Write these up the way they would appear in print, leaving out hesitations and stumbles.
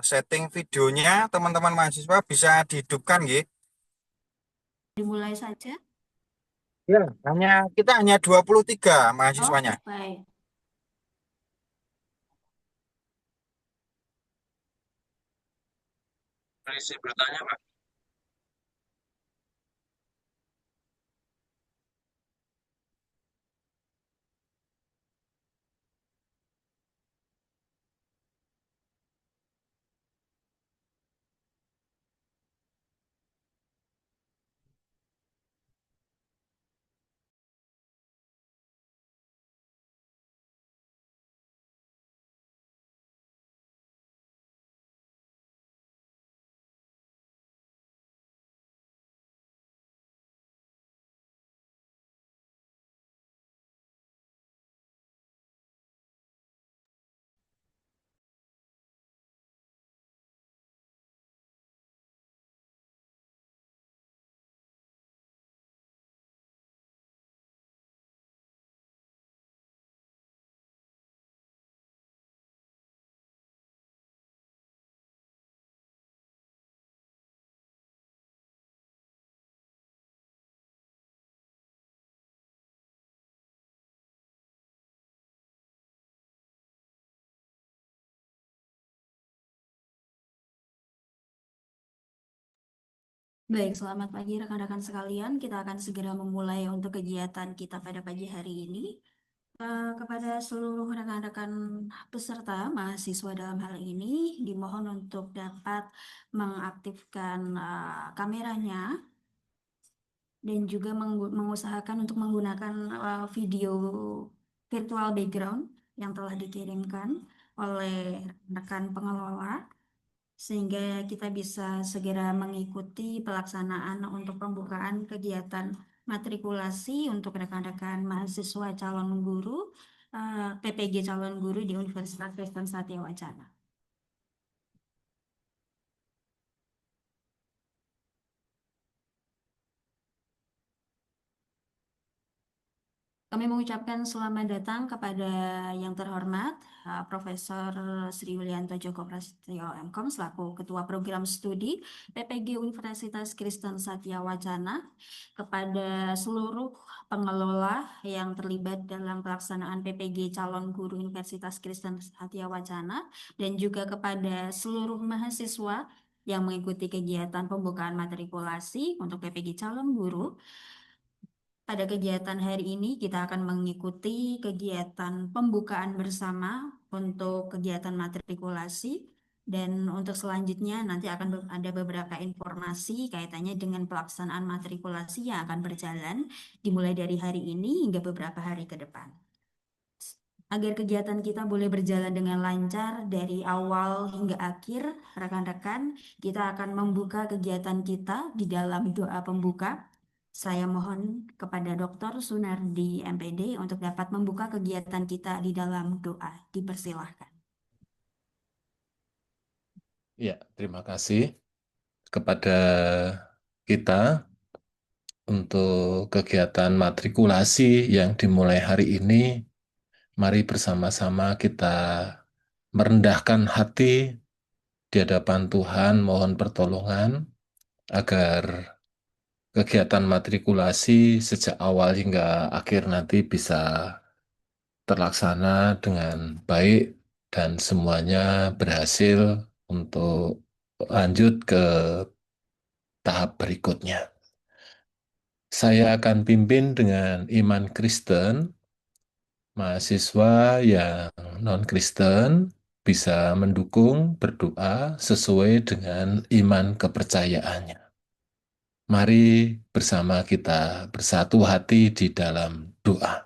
setting videonya teman-teman mahasiswa bisa dihidupkan gitu. Dimulai saja. Ya, kita hanya 23 Oh, mahasiswanya. baik. Polisi bertanya, Pak. Baik, selamat pagi rekan-rekan sekalian. Kita akan segera memulai untuk kegiatan kita pada pagi hari ini. Kepada seluruh rekan-rekan peserta mahasiswa dalam hal ini, dimohon untuk dapat mengaktifkan kameranya dan juga mengusahakan untuk menggunakan video virtual background yang telah dikirimkan oleh rekan pengelola sehingga kita bisa segera mengikuti pelaksanaan untuk pembukaan kegiatan matrikulasi untuk rekan-rekan mahasiswa calon guru PPG calon guru di Universitas Kristen Satya Wacana. Kami mengucapkan selamat datang kepada yang terhormat Profesor Sri Yulianto Joko Prasetyo MKom selaku Ketua Program Studi PPG Universitas Kristen Satya Wacana, kepada seluruh pengelola yang terlibat dalam pelaksanaan PPG calon guru Universitas Kristen Satya Wacana, dan juga kepada seluruh mahasiswa yang mengikuti kegiatan pembukaan matrikulasi untuk PPG calon guru. Pada kegiatan hari ini kita akan mengikuti kegiatan pembukaan bersama untuk kegiatan matrikulasi, dan untuk selanjutnya nanti akan ada beberapa informasi kaitannya dengan pelaksanaan matrikulasi yang akan berjalan dimulai dari hari ini hingga beberapa hari ke depan. Agar kegiatan kita boleh berjalan dengan lancar dari awal hingga akhir, rekan-rekan, kita akan membuka kegiatan kita di dalam doa pembuka. Saya mohon kepada Dr. Sunardi MPD untuk dapat membuka kegiatan kita di dalam doa. Dipersilahkan. Ya, terima kasih kepada kita untuk kegiatan matrikulasi yang dimulai hari ini. Mari bersama-sama kita merendahkan hati di hadapan Tuhan, mohon pertolongan agar kegiatan matrikulasi sejak awal hingga akhir nanti bisa terlaksana dengan baik dan semuanya berhasil untuk lanjut ke tahap berikutnya. Saya akan pimpin dengan iman Kristen. Mahasiswa yang non-Kristen bisa mendukung berdoa sesuai dengan iman kepercayaannya. Mari bersama kita bersatu hati di dalam doa.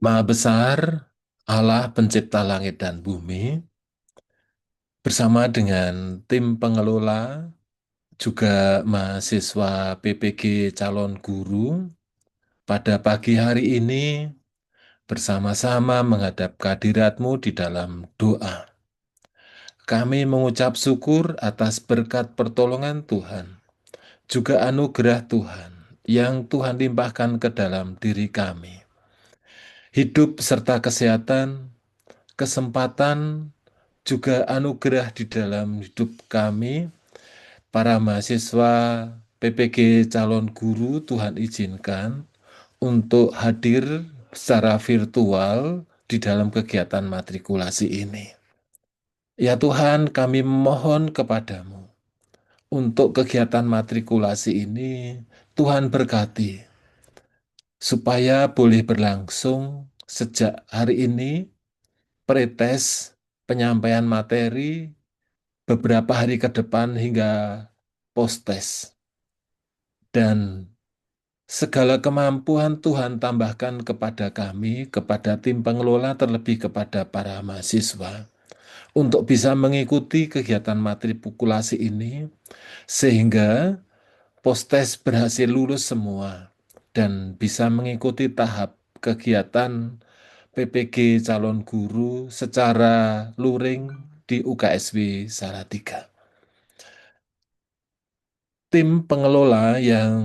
Maha besar Allah pencipta langit dan bumi, bersama dengan tim pengelola, juga mahasiswa PPG calon guru, pada pagi hari ini bersama-sama menghadap kehadirat-Mu di dalam doa. Kami mengucap syukur atas berkat pertolongan Tuhan, juga anugerah Tuhan yang Tuhan limpahkan ke dalam diri kami. Hidup serta kesehatan, kesempatan, juga anugerah di dalam hidup kami, para mahasiswa PPG calon guru. Tuhan izinkan untuk hadir secara virtual di dalam kegiatan matrikulasi ini. Ya Tuhan, kami mohon kepadamu untuk kegiatan matrikulasi ini, Tuhan berkati supaya boleh berlangsung sejak hari ini, pretest, penyampaian materi, beberapa hari ke depan hingga post-test. Dan segala kemampuan Tuhan tambahkan kepada kami, kepada tim pengelola, terlebih kepada para mahasiswa, untuk bisa mengikuti kegiatan matrikulasi ini, sehingga post-test berhasil lulus semua, dan bisa mengikuti tahap kegiatan PPG calon guru secara luring di UKSW Salatiga. Tim pengelola yang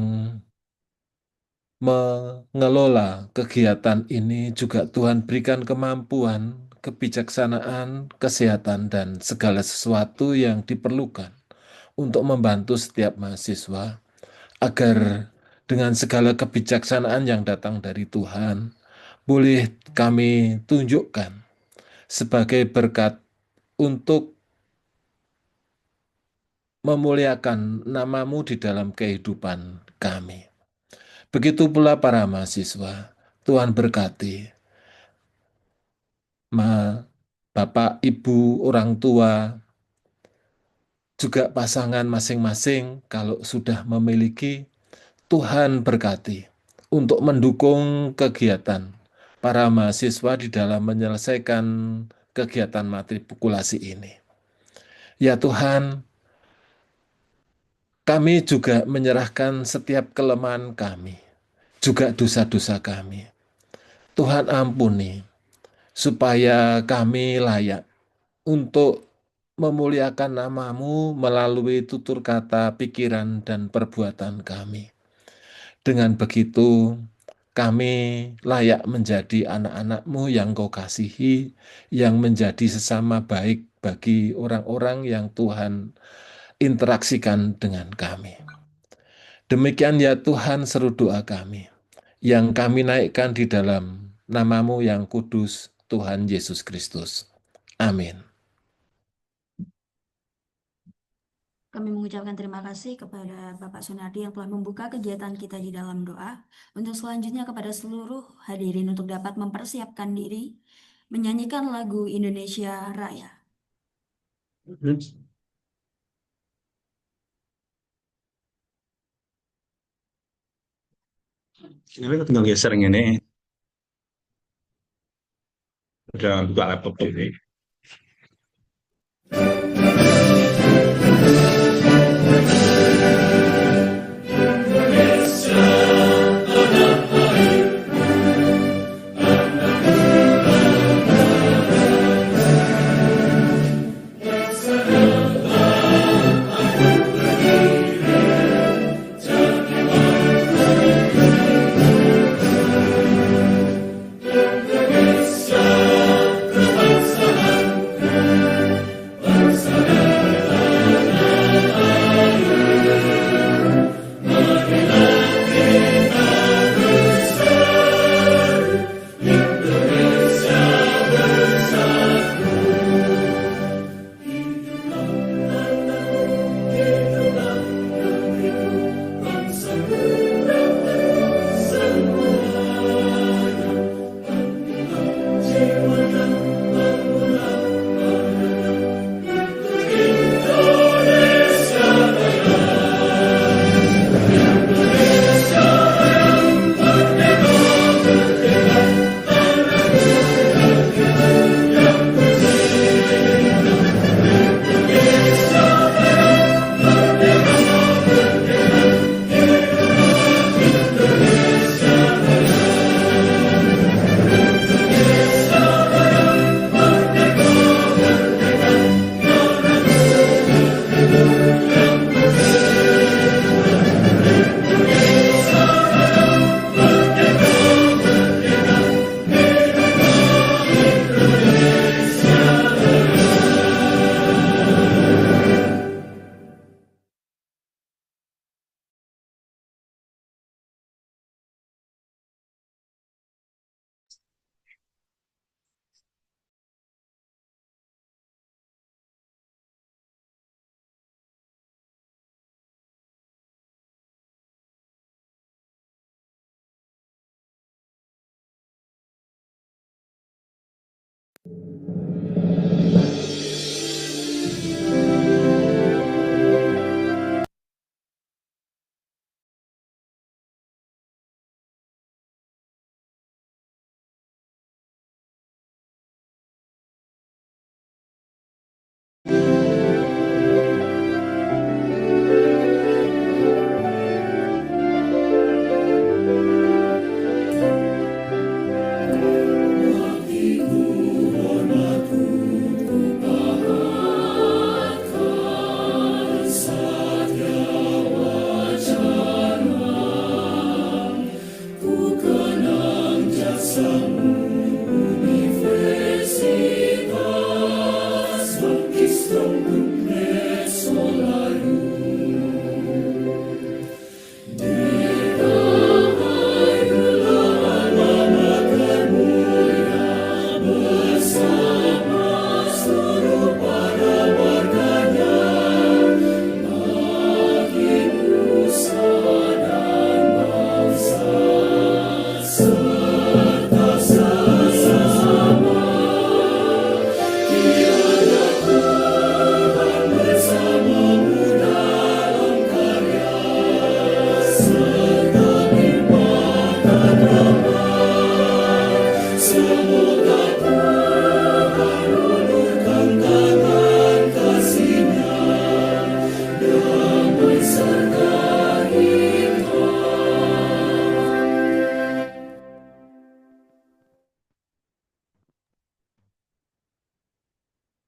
mengelola kegiatan ini juga Tuhan berikan kemampuan, kebijaksanaan, kesehatan, dan segala sesuatu yang diperlukan untuk membantu setiap mahasiswa, agar dengan segala kebijaksanaan yang datang dari Tuhan, boleh kami tunjukkan sebagai berkat untuk memuliakan nama-Mu di dalam kehidupan kami. Begitu pula para mahasiswa, Tuhan berkati Bapak, Ibu, orang tua, juga pasangan masing-masing kalau sudah memiliki, Tuhan berkati untuk mendukung kegiatan para mahasiswa di dalam menyelesaikan kegiatan matrikulasi ini. Ya Tuhan, kami juga menyerahkan setiap kelemahan kami, juga dosa-dosa kami. Tuhan ampuni, supaya kami layak untuk memuliakan nama-Mu melalui tutur kata, pikiran, dan perbuatan kami. Dengan begitu, kami layak menjadi anak-anak-Mu yang Kau kasihi, yang menjadi sesama baik bagi orang-orang yang Tuhan interaksikan dengan kami. Demikian ya Tuhan seru doa kami, yang kami naikkan di dalam nama-Mu yang kudus, Tuhan Yesus Kristus. Amin. Kami mengucapkan terima kasih kepada Bapak Sunardi yang telah membuka kegiatan kita di dalam doa. Untuk selanjutnya kepada seluruh hadirin untuk dapat mempersiapkan diri menyanyikan lagu Indonesia Raya. Ini tinggal geser ini. Udah buka laptop ini. Indonesia, berbangsa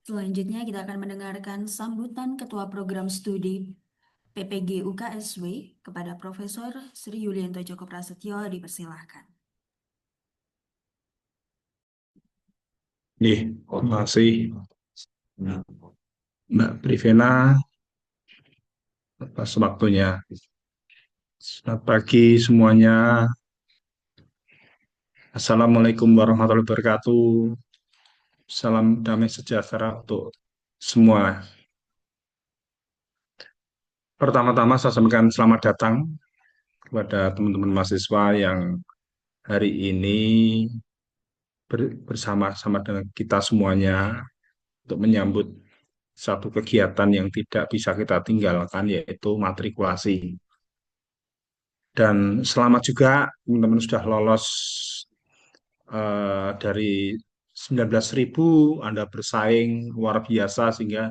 Selanjutnya kita akan mendengarkan sambutan Ketua Program Studi PPG UKSW kepada Profesor Sri Yulianto Joko Prasetyo, dipersilahkan. Terima kasih Mbak Privena atas waktunya. Selamat pagi semuanya. Assalamualaikum warahmatullahi wabarakatuh. Salam damai sejahtera untuk semua. Pertama-tama saya sampaikan selamat datang kepada teman-teman mahasiswa yang hari ini bersama-sama dengan kita semuanya untuk menyambut satu kegiatan yang tidak bisa kita tinggalkan, yaitu matrikulasi. Dan selamat juga teman-teman sudah lolos dari 19.000, Anda bersaing luar biasa sehingga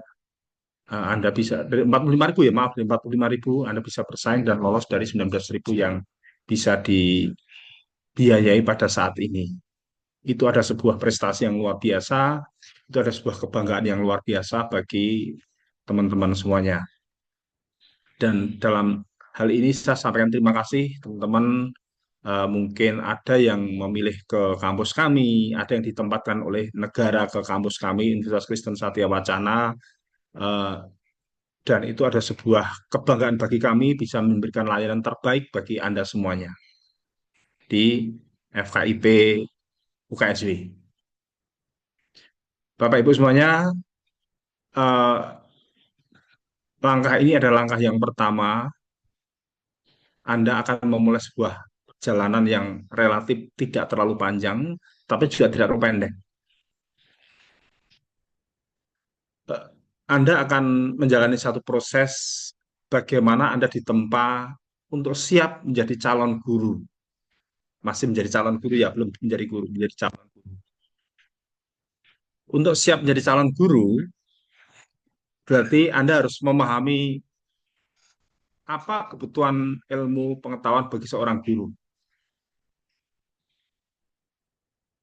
Anda bisa dari 45.000 ya, maaf, dari 45.000 Anda bisa bersaing dan lolos dari 19.000 yang bisa dibiayai pada saat ini. Itu ada sebuah prestasi yang luar biasa, itu ada sebuah kebanggaan yang luar biasa bagi teman-teman semuanya. Dan dalam hal ini saya sampaikan terima kasih teman-teman. Mungkin ada yang memilih ke kampus kami, ada yang ditempatkan oleh negara ke kampus kami, Universitas Kristen Satya Wacana, dan itu ada sebuah kebanggaan bagi kami bisa memberikan layanan terbaik bagi Anda semuanya di FKIP UKSW. Bapak Ibu semuanya, langkah ini adalah langkah yang pertama. Anda akan memulai sebuah perjalanan yang relatif tidak terlalu panjang, tapi juga tidak terlalu pendek. Anda akan menjalani satu proses bagaimana Anda ditempa untuk siap menjadi calon guru. Masih menjadi calon guru ya, belum menjadi guru, menjadi calon guru. Untuk siap menjadi calon guru, berarti Anda harus memahami apa kebutuhan ilmu pengetahuan bagi seorang guru.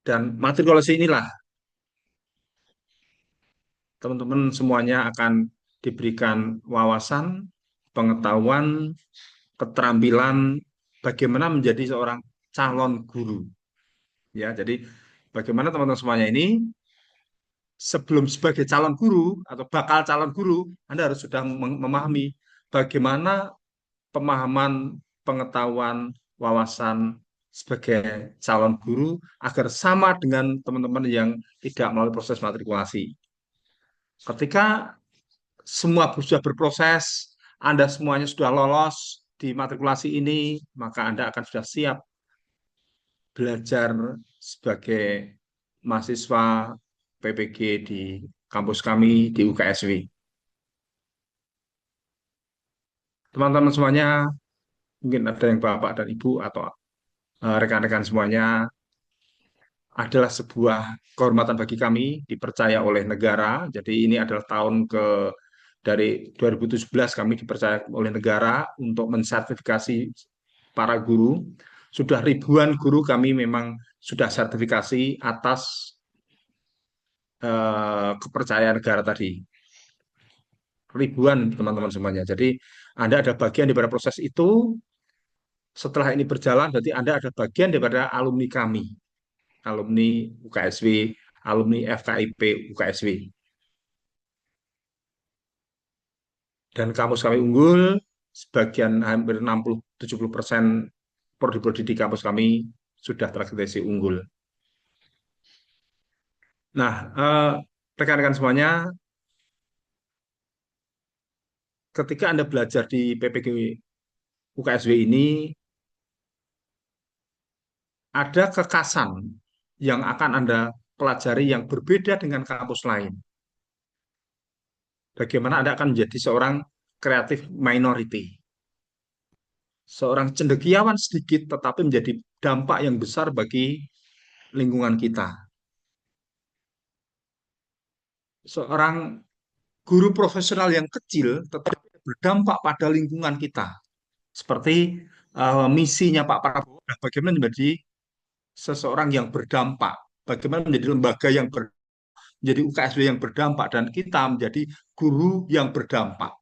Dan matrikulasi inilah teman-teman semuanya akan diberikan wawasan, pengetahuan, keterampilan bagaimana menjadi seorang calon guru. Ya, jadi bagaimana teman-teman semuanya ini sebelum sebagai calon guru atau bakal calon guru, Anda harus sudah memahami bagaimana pemahaman, pengetahuan, wawasan sebagai calon guru agar sama dengan teman-teman yang tidak melalui proses matrikulasi. Ketika semua sudah berproses, Anda semuanya sudah lolos di matrikulasi ini, maka Anda akan sudah siap belajar sebagai mahasiswa PPG di kampus kami di UKSW. Teman-teman semuanya, mungkin ada yang Bapak dan Ibu atau rekan-rekan semuanya, adalah sebuah kehormatan bagi kami dipercaya oleh negara. Jadi ini adalah tahun dari 2017 kami dipercaya oleh negara untuk mensertifikasi para guru. Sudah ribuan guru kami memang sudah sertifikasi atas kepercayaan negara tadi. Ribuan teman-teman semuanya. Jadi Anda ada bagian daripada proses itu. Setelah ini berjalan, berarti Anda ada bagian daripada alumni kami, alumni UKSW, alumni FKIP UKSW. Dan kampus kami unggul, sebagian hampir 60-70% prodi-prodi di kampus kami sudah terakreditasi unggul. Nah, rekan-rekan semuanya, ketika Anda belajar di PPG UKSW ini, ada kekasan yang akan Anda pelajari yang berbeda dengan kampus lain. Bagaimana Anda akan menjadi seorang kreatif minority. Seorang cendekiawan sedikit tetapi menjadi dampak yang besar bagi lingkungan kita. Seorang guru profesional yang kecil tetapi berdampak pada lingkungan kita. Seperti misinya Pak Prabowo, bagaimana menjadi seseorang yang berdampak, bagaimana menjadi lembaga yang menjadi UKSW yang berdampak, dan kita menjadi guru yang berdampak.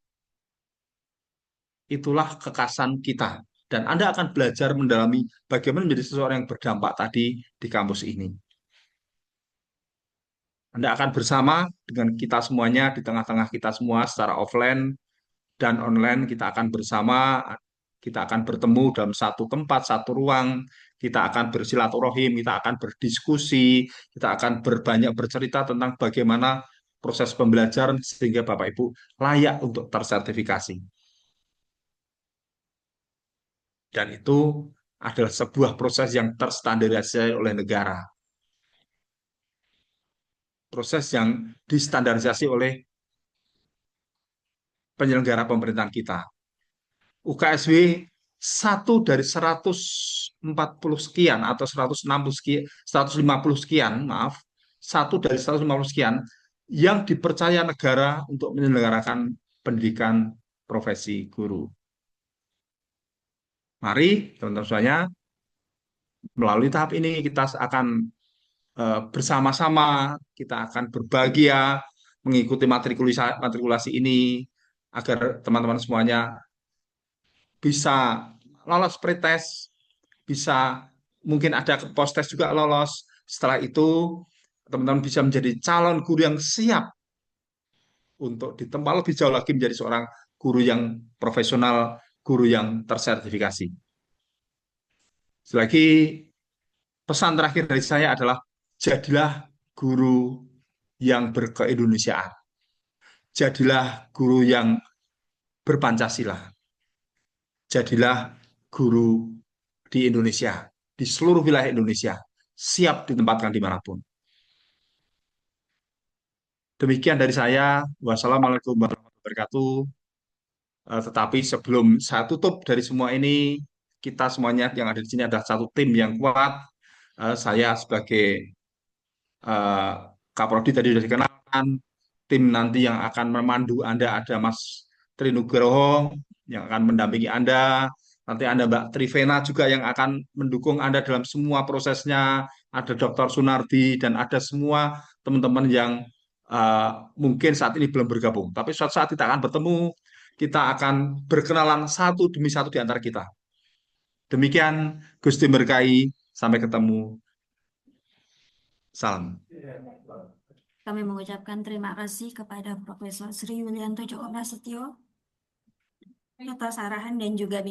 Itulah kekasan kita. Dan Anda akan belajar mendalami bagaimana menjadi seseorang yang berdampak tadi di kampus ini. Anda akan bersama dengan kita semuanya, di tengah-tengah kita semua secara offline dan online, kita akan bersama, kita akan bertemu dalam satu tempat, satu ruang, kita akan bersilaturahim, kita akan berdiskusi, kita akan berbanyak bercerita tentang bagaimana proses pembelajaran sehingga Bapak Ibu layak untuk tersertifikasi. Dan itu adalah sebuah proses yang terstandarisasi oleh negara. Proses yang distandarisasi oleh penyelenggara pemerintahan kita. UKSW 1 dari 140 sekian atau 160 sekian, 150 sekian, maaf, 1 dari 150 sekian yang dipercaya negara untuk menyelenggarakan pendidikan profesi guru. Mari, teman-teman semuanya, melalui tahap ini kita akan bersama-sama, kita akan berbahagia mengikuti matrikulasi ini agar teman-teman semuanya bisa lolos pretest, bisa mungkin ada post-test juga lolos. Setelah itu, teman-teman bisa menjadi calon guru yang siap untuk ditempa lebih jauh lagi menjadi seorang guru yang profesional, guru yang tersertifikasi. Selagi pesan terakhir dari saya adalah jadilah guru yang berkeindonesiaan. Jadilah guru yang berpancasila. Jadilah guru di Indonesia, di seluruh wilayah Indonesia, siap ditempatkan dimanapun. Demikian dari saya. Wassalamualaikum warahmatullahi wabarakatuh. Tetapi sebelum saya tutup dari semua ini, kita semuanya yang ada di sini adalah satu tim yang kuat. Saya sebagai Kaprodi tadi sudah dikenalkan, tim nanti yang akan memandu Anda ada Mas Trinugroho yang akan mendampingi Anda, nanti ada Mbak Trivena juga yang akan mendukung Anda dalam semua prosesnya, ada Dr. Sunardi, dan ada semua teman-teman yang mungkin saat ini belum bergabung. Tapi suatu saat kita akan bertemu, kita akan berkenalan satu demi satu di antara kita. Demikian, Gusti berkahi, sampai ketemu. Salam. Kami mengucapkan terima kasih kepada Profesor Sri Yulianto Joko Prasetyo atas arahan dan juga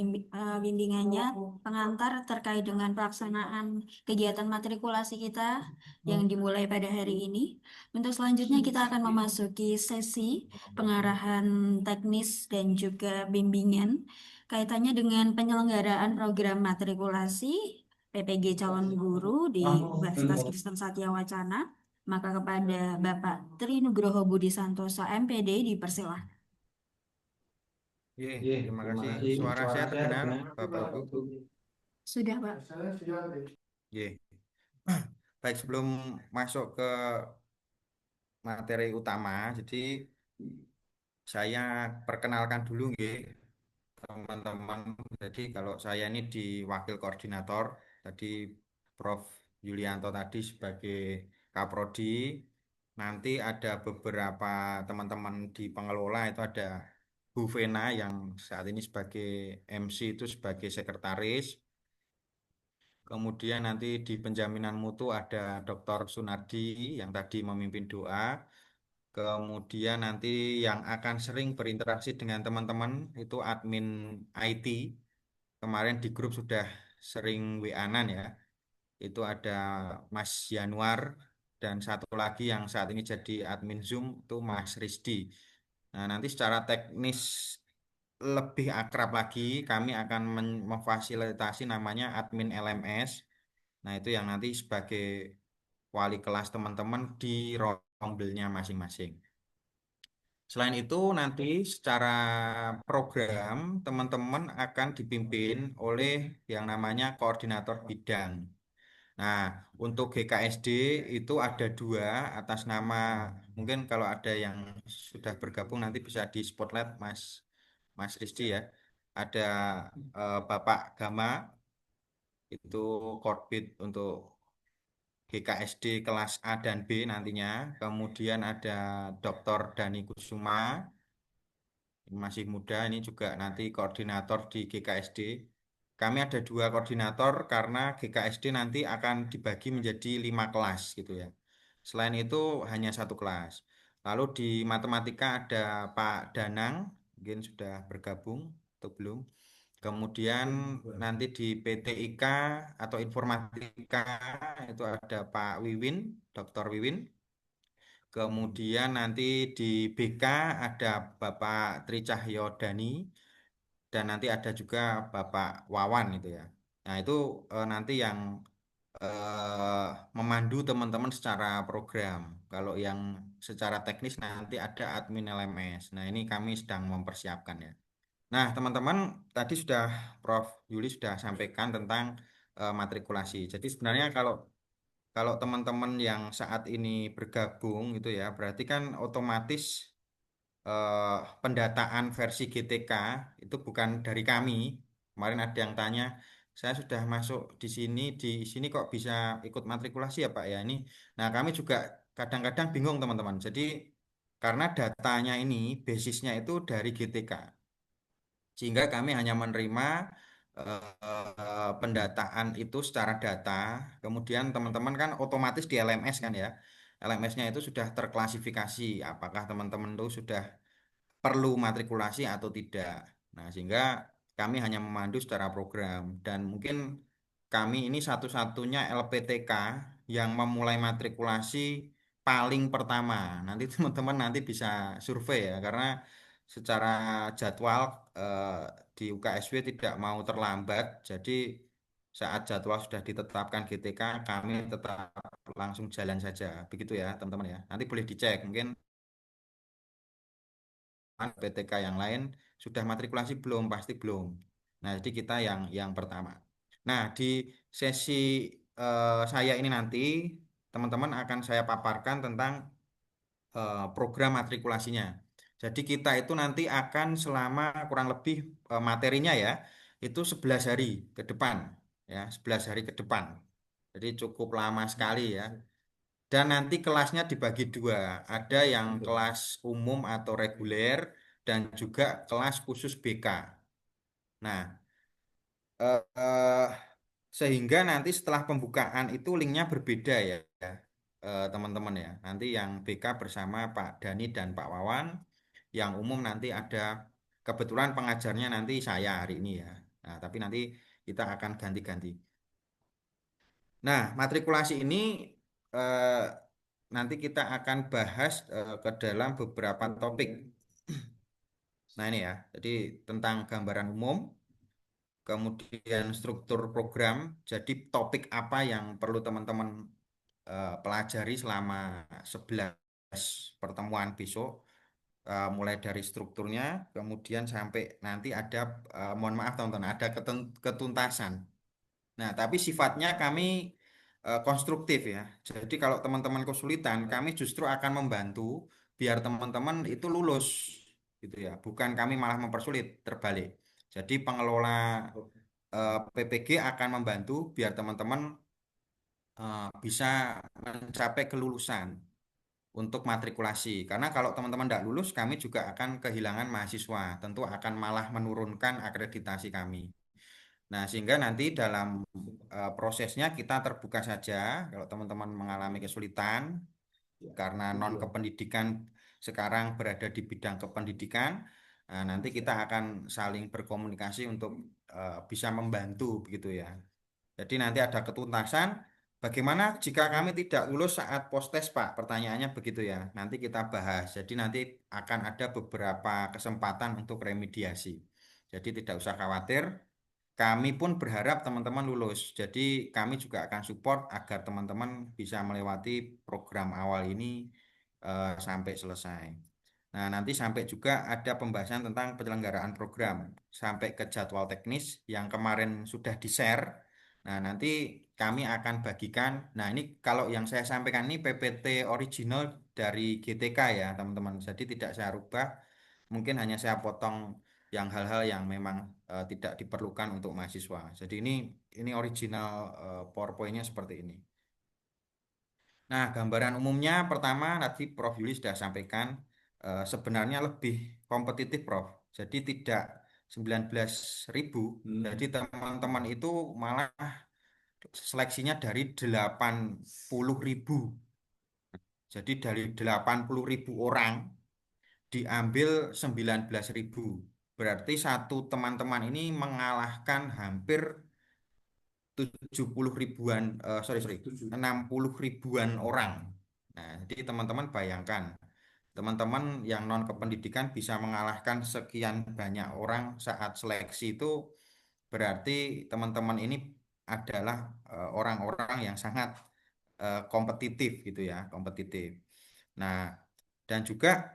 bimbingannya pengantar terkait dengan pelaksanaan kegiatan matrikulasi kita yang dimulai pada hari ini. Untuk selanjutnya kita akan memasuki sesi pengarahan teknis dan juga bimbingan kaitannya dengan penyelenggaraan program matrikulasi PPG calon guru di Universitas Kristen Satya Wacana. Maka kepada Bapak Tri Nugroho Budi Santoso MPD dipersilahkan. Terima kasih. Suara saya terdengar, Bapak Ibu. Sudah, Pak. Ye. Baik, sebelum masuk ke materi utama, jadi saya perkenalkan dulu nggih, teman-teman. Jadi kalau saya ini di wakil koordinator, tadi Prof. Yulianto tadi sebagai Kaprodi, nanti ada beberapa teman-teman di pengelola itu ada Bu Vena yang saat ini sebagai MC itu sebagai sekretaris. Kemudian nanti di penjaminan mutu ada Dr. Sunardi yang tadi memimpin doa. Kemudian nanti yang akan sering berinteraksi dengan teman-teman itu admin IT. Kemarin di grup sudah sering WA-an ya. Itu ada Mas Januar dan satu lagi yang saat ini jadi admin Zoom itu Mas Rizdi. Nah, nanti secara teknis lebih akrab lagi kami akan memfasilitasi namanya admin LMS. Nah, itu yang nanti sebagai wali kelas teman-teman di rombelnya masing-masing. Selain itu, nanti secara program teman-teman akan dipimpin oleh yang namanya koordinator bidang. Nah, untuk GKSD itu ada dua atas nama, mungkin kalau ada yang sudah bergabung nanti bisa di spotlight Mas Rizky ya. Ada Bapak Gama, itu korbit untuk GKSD kelas A dan B nantinya. Kemudian ada Dr. Dani Kusuma, masih muda, ini juga nanti koordinator di GKSD. Kami ada dua koordinator karena GKSD nanti akan dibagi menjadi 5 kelas gitu ya. Selain itu hanya satu kelas. Lalu di matematika ada Pak Danang, mungkin sudah bergabung atau belum. Kemudian nanti di PTIK atau informatika itu ada Pak Wiwin, Dr. Wiwin. Kemudian nanti di BK ada Bapak Tri Cahyodani dan nanti ada juga Bapak Wawan itu ya. Nah, itu nanti yang eh, memandu teman-teman secara program. Kalau yang secara teknis nanti ada admin LMS. Nah, ini kami sedang mempersiapkan ya. Nah, teman-teman, tadi sudah Prof. Yuli sudah sampaikan tentang matrikulasi. Jadi sebenarnya kalau kalau teman-teman yang saat ini bergabung itu ya, berarti kan otomatis pendataan versi GTK itu bukan dari kami. Kemarin ada yang tanya, saya sudah masuk di sini kok bisa ikut matrikulasi ya Pak ya ini. Nah, kami juga kadang-kadang bingung teman-teman. Jadi karena datanya ini basisnya itu dari GTK. Sehingga kami hanya menerima pendataan itu secara data, kemudian teman-teman kan otomatis di LMS kan ya. LMS-nya itu sudah terklasifikasi, apakah teman-teman itu sudah perlu matrikulasi atau tidak. Nah, sehingga kami hanya memandu secara program dan mungkin kami ini satu-satunya LPTK yang memulai matrikulasi paling pertama. Nanti teman-teman nanti bisa survei ya karena secara jadwal eh, di UKSW tidak mau terlambat. Jadi saat jadwal sudah ditetapkan GTK, kami tetap langsung jalan saja. Begitu ya, teman-teman ya. Nanti boleh dicek mungkin PTK yang lain sudah matrikulasi belum? Pasti belum. Nah, jadi kita yang pertama. Nah, di sesi saya ini nanti teman-teman akan saya paparkan tentang program matrikulasinya. Jadi kita itu nanti akan selama kurang lebih materinya ya, itu 11 hari ke depan ya, 11 hari ke depan. Jadi cukup lama sekali ya. Dan nanti kelasnya dibagi dua, ada yang kelas umum atau reguler dan juga kelas khusus BK. Nah, eh, eh, sehingga nanti setelah pembukaan itu linknya berbeda ya, teman-teman ya. Nanti yang BK bersama Pak Dani dan Pak Wawan, yang umum nanti ada kebetulan pengajarnya nanti saya hari ini ya. Nah, tapi nanti kita akan ganti-ganti. Nah, matrikulasi ini eh, nanti kita akan bahas ke dalam beberapa topik. Nah, ini ya. Jadi tentang gambaran umum, kemudian struktur program, jadi topik apa yang perlu teman-teman pelajari selama 11 pertemuan besok, mulai dari strukturnya, kemudian sampai nanti ada, mohon maaf teman-teman, ada ketuntasan. Nah, tapi sifatnya kami konstruktif ya. Jadi kalau teman-teman kesulitan, kami justru akan membantu biar teman-teman itu lulus gitu ya. Bukan kami malah mempersulit, terbalik. Jadi pengelola PPG akan membantu biar teman-teman bisa mencapai kelulusan untuk matrikulasi. Karena kalau teman-teman tidak lulus, kami juga akan kehilangan mahasiswa. Tentu akan malah menurunkan akreditasi kami. Nah, sehingga nanti dalam prosesnya kita terbuka saja kalau teman-teman mengalami kesulitan karena non kependidikan sekarang berada di bidang kependidikan, nanti kita akan saling berkomunikasi untuk bisa membantu begitu ya. Jadi nanti ada ketuntasan. Bagaimana jika kami tidak lulus saat postes, Pak? Pertanyaannya begitu ya. Nanti kita bahas. Jadi nanti akan ada beberapa kesempatan untuk remediasi. Jadi tidak usah khawatir. Kami pun berharap teman-teman lulus. Jadi kami juga akan support agar teman-teman bisa melewati program awal ini sampai selesai. Nah, nanti sampai juga ada pembahasan tentang penyelenggaraan program sampai ke jadwal teknis yang kemarin sudah di-share. Nah, nanti kami akan bagikan. Nah, ini kalau yang saya sampaikan ini PPT original dari GTK ya, teman-teman. Jadi tidak saya rubah. Mungkin hanya saya potong yang hal-hal yang memang tidak diperlukan untuk mahasiswa. Jadi ini original PowerPoint-nya seperti ini. Nah, gambaran umumnya pertama tadi Prof. Yuli sudah sampaikan, sebenarnya lebih kompetitif, Prof. Jadi tidak 19.000. Jadi teman-teman itu malah seleksinya dari 80.000. Jadi dari 80.000 orang diambil 19.000. Berarti satu teman-teman ini mengalahkan hampir 70 ribuan, 60 ribuan orang. Nah, jadi teman-teman bayangkan, teman-teman yang non kependidikan bisa mengalahkan sekian banyak orang saat seleksi itu, berarti teman-teman ini adalah orang-orang yang sangat kompetitif gitu ya, kompetitif. Nah, dan juga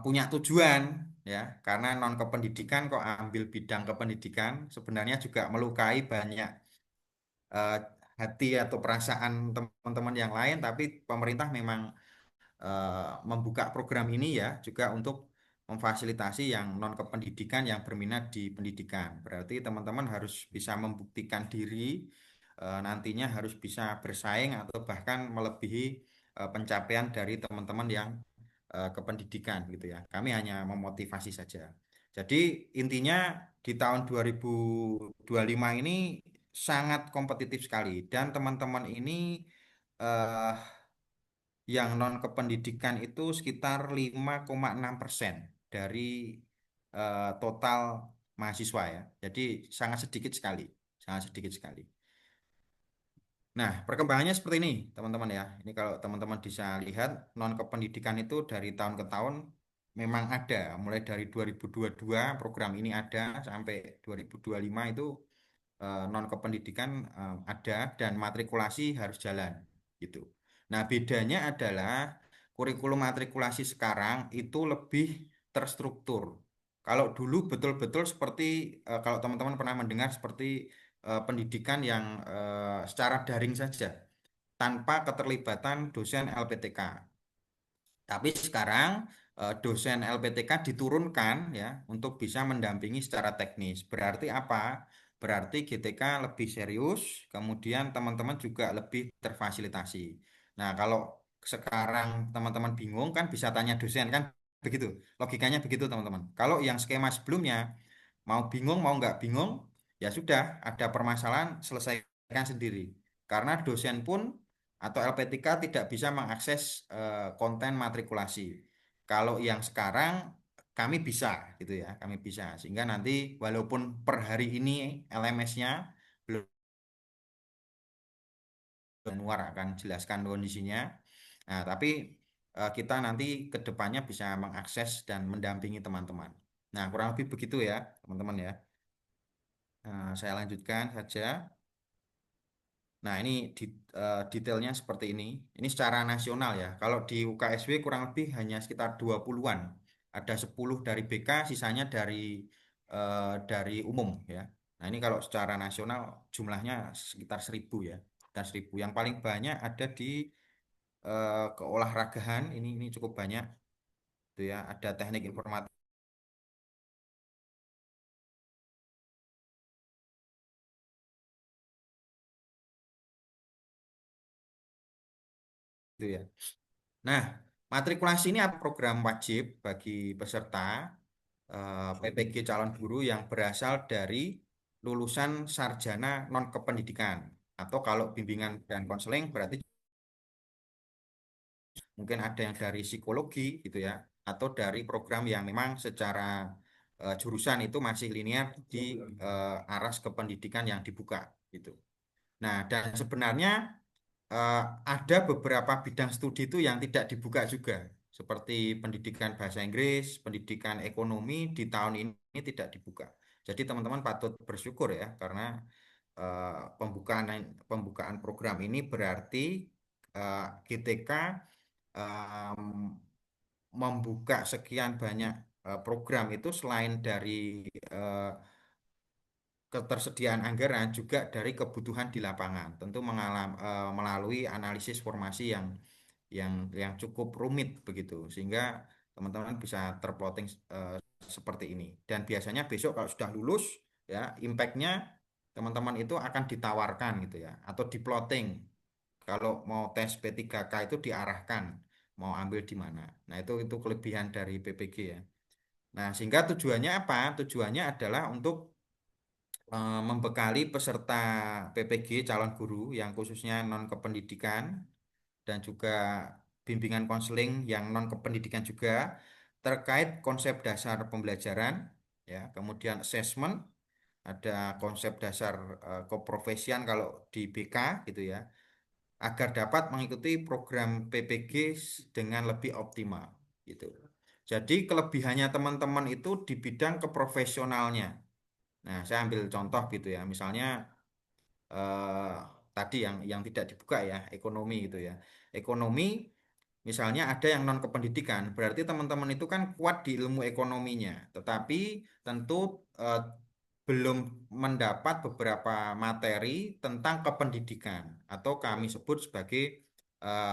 punya tujuan ya, karena non kependidikan kok ambil bidang kependidikan sebenarnya juga melukai banyak eh, hati atau perasaan teman-teman yang lain, tapi pemerintah memang membuka program ini ya juga untuk memfasilitasi yang non kependidikan yang berminat di pendidikan. Berarti teman-teman harus bisa membuktikan diri, nantinya harus bisa bersaing atau bahkan melebihi pencapaian dari teman-teman yang kependidikan gitu ya. Kami hanya memotivasi saja. Jadi intinya di tahun 2025 ini sangat kompetitif sekali dan teman-teman ini eh, yang non kependidikan itu sekitar 5,6% dari total mahasiswa ya. Jadi sangat sedikit sekali, sangat sedikit sekali. Nah, perkembangannya seperti ini, teman-teman ya. Ini kalau teman-teman bisa lihat, non kependidikan itu dari tahun ke tahun memang ada. Mulai dari 2022 program ini ada sampai 2025 itu non kependidikan ada dan matrikulasi harus jalan gitu. Nah, bedanya adalah kurikulum matrikulasi sekarang itu lebih terstruktur. Kalau dulu betul-betul seperti kalau teman-teman pernah mendengar seperti pendidikan yang secara daring saja tanpa keterlibatan dosen LPTK. Tapi sekarang dosen LPTK diturunkan ya untuk bisa mendampingi secara teknis. Berarti apa? Berarti GTK lebih serius, kemudian teman-teman juga lebih terfasilitasi. Nah, kalau sekarang teman-teman bingung kan bisa tanya dosen kan begitu. Logikanya begitu teman-teman. Kalau yang skema sebelumnya mau bingung mau nggak bingung ya sudah ada permasalahan selesaikan sendiri. Karena dosen pun atau LPTK tidak bisa mengakses konten matrikulasi. Kalau yang sekarang kami bisa gitu ya, kami bisa sehingga nanti walaupun per hari ini LMS-nya belum, Januar akan jelaskan kondisinya. Nah, tapi kita nanti ke depannya bisa mengakses dan mendampingi teman-teman. Nah, kurang lebih begitu ya, teman-teman ya. Nah, saya lanjutkan saja. Nah, ini detailnya seperti ini. Ini secara nasional ya. Kalau di UKSW kurang lebih hanya sekitar 20-an. Ada 10 dari BK, sisanya dari umum ya. Nah, ini kalau secara nasional jumlahnya sekitar 1.000 ya. Dan 1.000. Yang paling banyak ada di keolahragaan. Ini cukup banyak itu ya. Ada teknik informatika itu ya. Nah, matrikulasi ini adalah program wajib bagi peserta PPG calon guru yang berasal dari lulusan sarjana non kependidikan atau kalau bimbingan dan konseling berarti mungkin ada yang dari psikologi gitu ya atau dari program yang memang secara jurusan itu masih linear di aras kependidikan yang dibuka gitu. Nah, dan sebenarnya eh, ada beberapa bidang studi itu yang tidak dibuka juga, seperti pendidikan bahasa Inggris, pendidikan ekonomi di tahun ini tidak dibuka. Jadi teman-teman patut bersyukur ya, karena pembukaan pembukaan program ini berarti GTK em, membuka sekian banyak program itu selain dari eh, ketersediaan anggaran juga dari kebutuhan di lapangan. Tentu melalui analisis formasi yang cukup rumit begitu sehingga teman-teman bisa terplotting seperti ini. Dan biasanya besok kalau sudah lulus ya impact-nya teman-teman itu akan ditawarkan gitu ya atau diplotting. Kalau mau tes P3K itu diarahkan mau ambil di mana. Nah, itu kelebihan dari PPG ya. Nah, sehingga tujuannya apa? Tujuannya adalah untuk membekali peserta PPG calon guru yang khususnya non kependidikan dan juga bimbingan konseling yang non kependidikan juga terkait konsep dasar pembelajaran ya, kemudian assessment, ada konsep dasar keprofesian kalau di BK gitu ya, agar dapat mengikuti program PPG dengan lebih optimal gitu. Jadi kelebihannya teman-teman itu di bidang keprofesionalnya. Nah, saya ambil contoh gitu ya. Misalnya eh, tadi yang tidak dibuka ya, ekonomi gitu ya. Ekonomi misalnya ada yang non kependidikan, berarti teman-teman itu kan kuat di ilmu ekonominya, tetapi tentu eh, belum mendapat beberapa materi tentang kependidikan atau kami sebut sebagai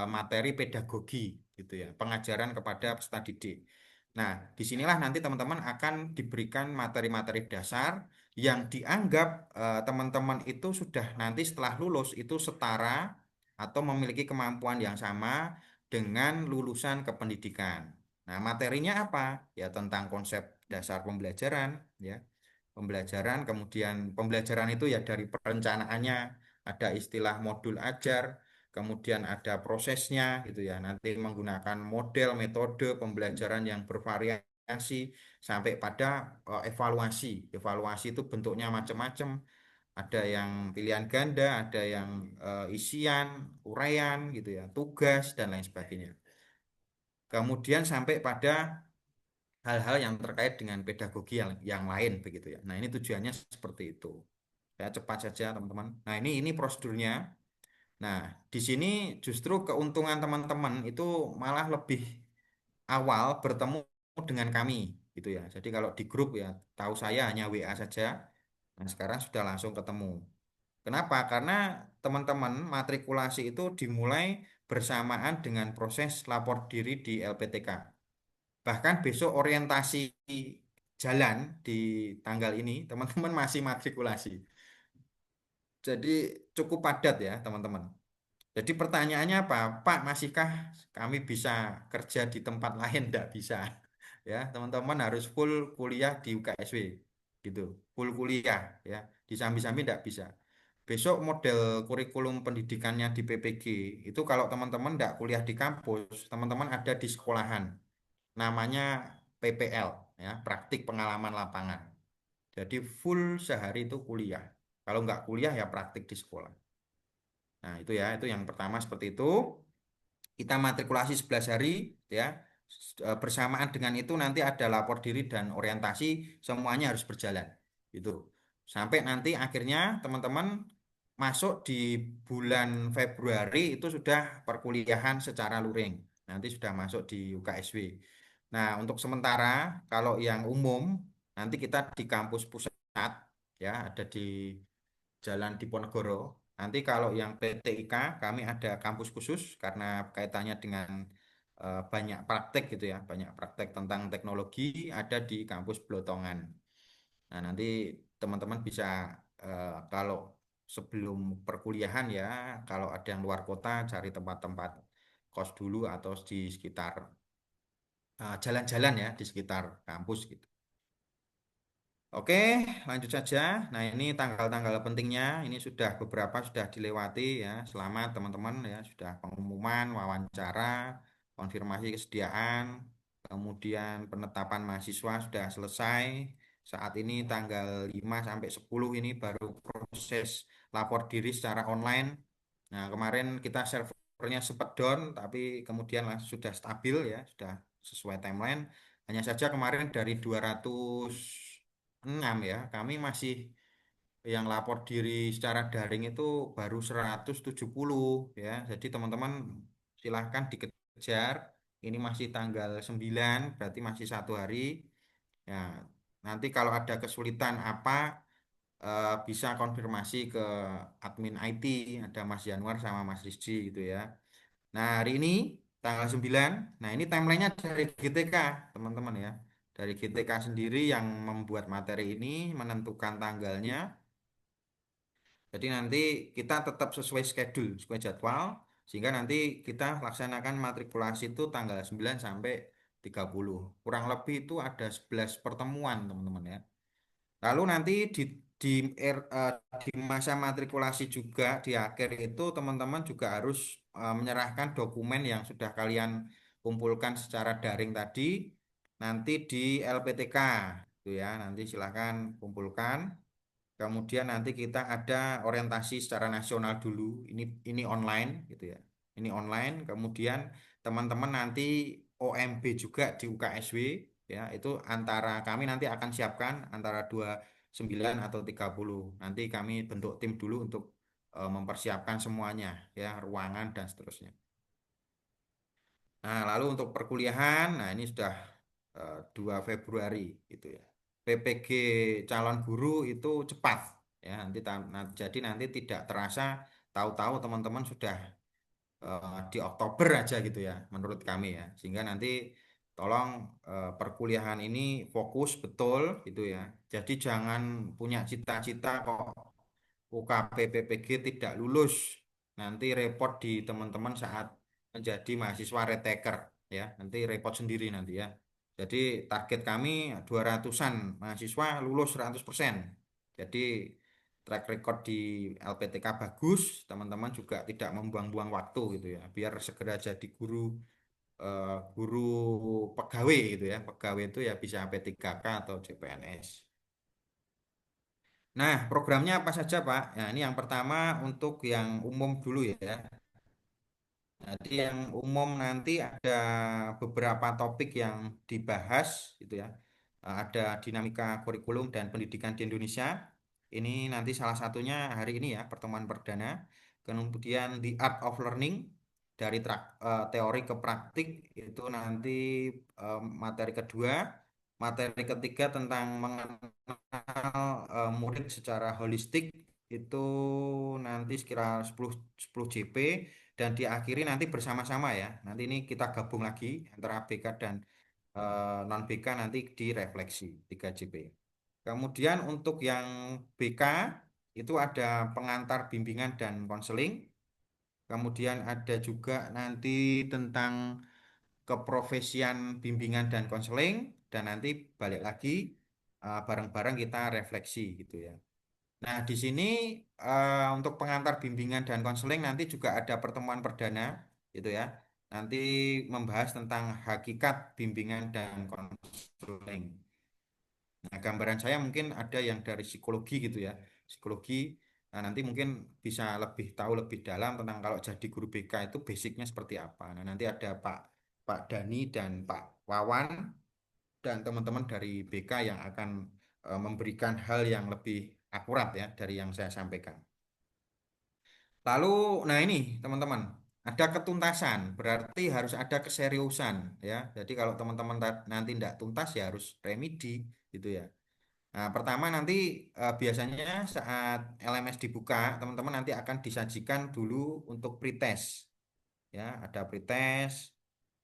materi pedagogi gitu ya, pengajaran kepada peserta didik. Nah, disinilah nanti teman-teman akan diberikan materi-materi dasar yang dianggap teman-teman itu sudah nanti setelah lulus itu setara atau memiliki kemampuan yang sama dengan lulusan kependidikan. Nah, materinya apa? Ya tentang konsep dasar pembelajaran, ya. Pembelajaran, kemudian pembelajaran itu ya dari perencanaannya, ada istilah modul ajar, kemudian ada prosesnya gitu ya. Nanti menggunakan model, metode pembelajaran yang bervariasi sampai pada evaluasi. Evaluasi itu bentuknya macam-macam. Ada yang pilihan ganda, ada yang isian, uraian gitu ya, tugas dan lain sebagainya. Kemudian sampai pada hal-hal yang terkait dengan pedagogi yang lain begitu ya. Nah, ini tujuannya seperti itu. Saya cepat saja teman-teman. Nah, ini prosedurnya. Nah, di sini justru keuntungan teman-teman itu malah lebih awal bertemu dengan kami gitu ya. Jadi kalau di grup ya, tahu saya hanya WA saja. Nah, sekarang sudah langsung ketemu. Kenapa? Karena teman-teman matrikulasi itu dimulai bersamaan dengan proses lapor diri di LPTK. Bahkan besok orientasi jalan di tanggal ini, teman-teman masih matrikulasi. Jadi cukup padat ya, teman-teman. Jadi pertanyaannya apa? Pak, masihkah kami bisa kerja di tempat lain? Tidak bisa. Ya, teman-teman harus full kuliah di UKSW. Gitu. Full kuliah ya. Disambi-sambi tidak bisa. Besok model kurikulum pendidikannya di PPG itu kalau teman-teman tidak kuliah di kampus, teman-teman ada di sekolahan. Namanya PPL ya, praktik pengalaman lapangan. Jadi full sehari itu kuliah. Kalau nggak kuliah ya praktik di sekolah. Nah, itu ya, itu yang pertama seperti itu. Kita matrikulasi 11 hari ya. Bersamaan dengan itu nanti ada lapor diri dan orientasi, semuanya harus berjalan. Gitu. Sampai nanti akhirnya teman-teman masuk di bulan Februari itu sudah perkuliahan secara luring. Nanti sudah masuk di UKSW. Nah, untuk sementara kalau yang umum nanti kita di kampus pusat ya ada di Jalan Diponegoro. Nanti kalau yang PTIK kami ada kampus khusus karena kaitannya dengan banyak praktek gitu ya, banyak praktek tentang teknologi ada di kampus Blotongan. Nah, nanti teman-teman bisa kalau sebelum perkuliahan ya, kalau ada yang luar kota cari tempat-tempat kos dulu atau di sekitar jalan-jalan ya di sekitar kampus gitu. Oke, lanjut saja. Nah, ini tanggal-tanggal pentingnya. Ini sudah beberapa sudah dilewati ya. Selamat teman-teman ya, sudah pengumuman, wawancara, konfirmasi kesediaan, kemudian penetapan mahasiswa sudah selesai. Saat ini tanggal 5 sampai 10 ini baru proses lapor diri secara online. Nah, kemarin kita servernya sempat down, tapi kemudian sudah stabil ya, sudah sesuai timeline. Hanya saja kemarin dari 206 ya, kami masih yang lapor diri secara daring itu baru 170 ya. Jadi teman-teman silahkan dikejar. Ini masih tanggal 9, berarti masih 1 hari. Ya, nanti kalau ada kesulitan apa bisa konfirmasi ke admin IT, ada Mas Januar sama Mas Rizky gitu ya. Nah, hari ini tanggal 9. Nah, ini timelinenya dari GTK, teman-teman ya. Dari GTK sendiri yang membuat materi ini menentukan tanggalnya. Jadi nanti kita tetap sesuai schedule, sesuai jadwal, sehingga nanti kita laksanakan matrikulasi itu tanggal 9 sampai 30. Kurang lebih itu ada 11 pertemuan, teman-teman ya. Lalu nanti di, di masa matrikulasi juga di akhir itu teman-teman juga harus menyerahkan dokumen yang sudah kalian kumpulkan secara daring tadi nanti di LPTK gitu ya. Nanti silakan kumpulkan. Kemudian nanti kita ada orientasi secara nasional dulu. Ini online gitu ya. Ini online. Kemudian teman-teman nanti OMB juga di UKSW ya. Itu antara kami nanti akan siapkan antara 29 atau 30. Nanti kami bentuk tim dulu untuk mempersiapkan semuanya ya, ruangan dan seterusnya. Nah, lalu untuk perkuliahan, nah ini sudah 2 Februari gitu ya. PPG calon guru itu cepat ya. Jadi nanti tidak terasa tahu-tahu teman-teman sudah di Oktober aja gitu ya menurut kami ya. Sehingga nanti tolong perkuliahan ini fokus betul gitu ya. Jadi jangan punya cita-cita kok UKP PPG tidak lulus. Nanti repot di teman-teman saat menjadi mahasiswa retaker ya. Nanti repot sendiri nanti ya. Jadi target kami 200-an mahasiswa lulus 100%. Jadi track record di LPTK bagus, teman-teman juga tidak membuang-buang waktu gitu ya. Biar segera jadi guru pegawai gitu ya. Pegawai itu ya bisa P3K atau CPNS. Nah, programnya apa saja, Pak? Nah, ini yang pertama untuk yang umum dulu ya. Jadi yang umum nanti ada beberapa topik yang dibahas gitu ya. Ada dinamika kurikulum dan pendidikan di Indonesia. Ini nanti salah satunya hari ini ya, pertemuan perdana. Kemudian The Art of Learning dari teori ke praktik itu nanti materi kedua. Materi ketiga tentang mengenal murid secara holistik itu nanti sekira 10 JP dan diakhiri nanti bersama-sama ya. Nanti ini kita gabung lagi antara BK dan non BK nanti direfleksi 3 JP. Kemudian untuk yang BK itu ada pengantar bimbingan dan konseling. Kemudian ada juga nanti tentang keprofesian bimbingan dan konseling dan nanti balik lagi bareng-bareng kita refleksi gitu ya. Nah, di sini untuk pengantar bimbingan dan konseling nanti juga ada pertemuan perdana gitu ya. Nanti membahas tentang hakikat bimbingan dan konseling. Nah, gambaran saya mungkin ada yang dari psikologi gitu ya. Psikologi. Nah, nanti mungkin bisa lebih tahu lebih dalam tentang kalau jadi guru BK itu basicnya seperti apa. Nah, nanti ada Pak Dani dan Pak Wawan dan teman-teman dari BK yang akan memberikan hal yang lebih akurat ya dari yang saya sampaikan. Lalu, nah ini teman-teman, ada ketuntasan, berarti harus ada keseriusan ya. Jadi kalau teman-teman nanti tidak tuntas ya harus remedi gitu ya. Nah, pertama nanti biasanya saat LMS dibuka, teman-teman nanti akan disajikan dulu untuk pretest ya, ada pretest,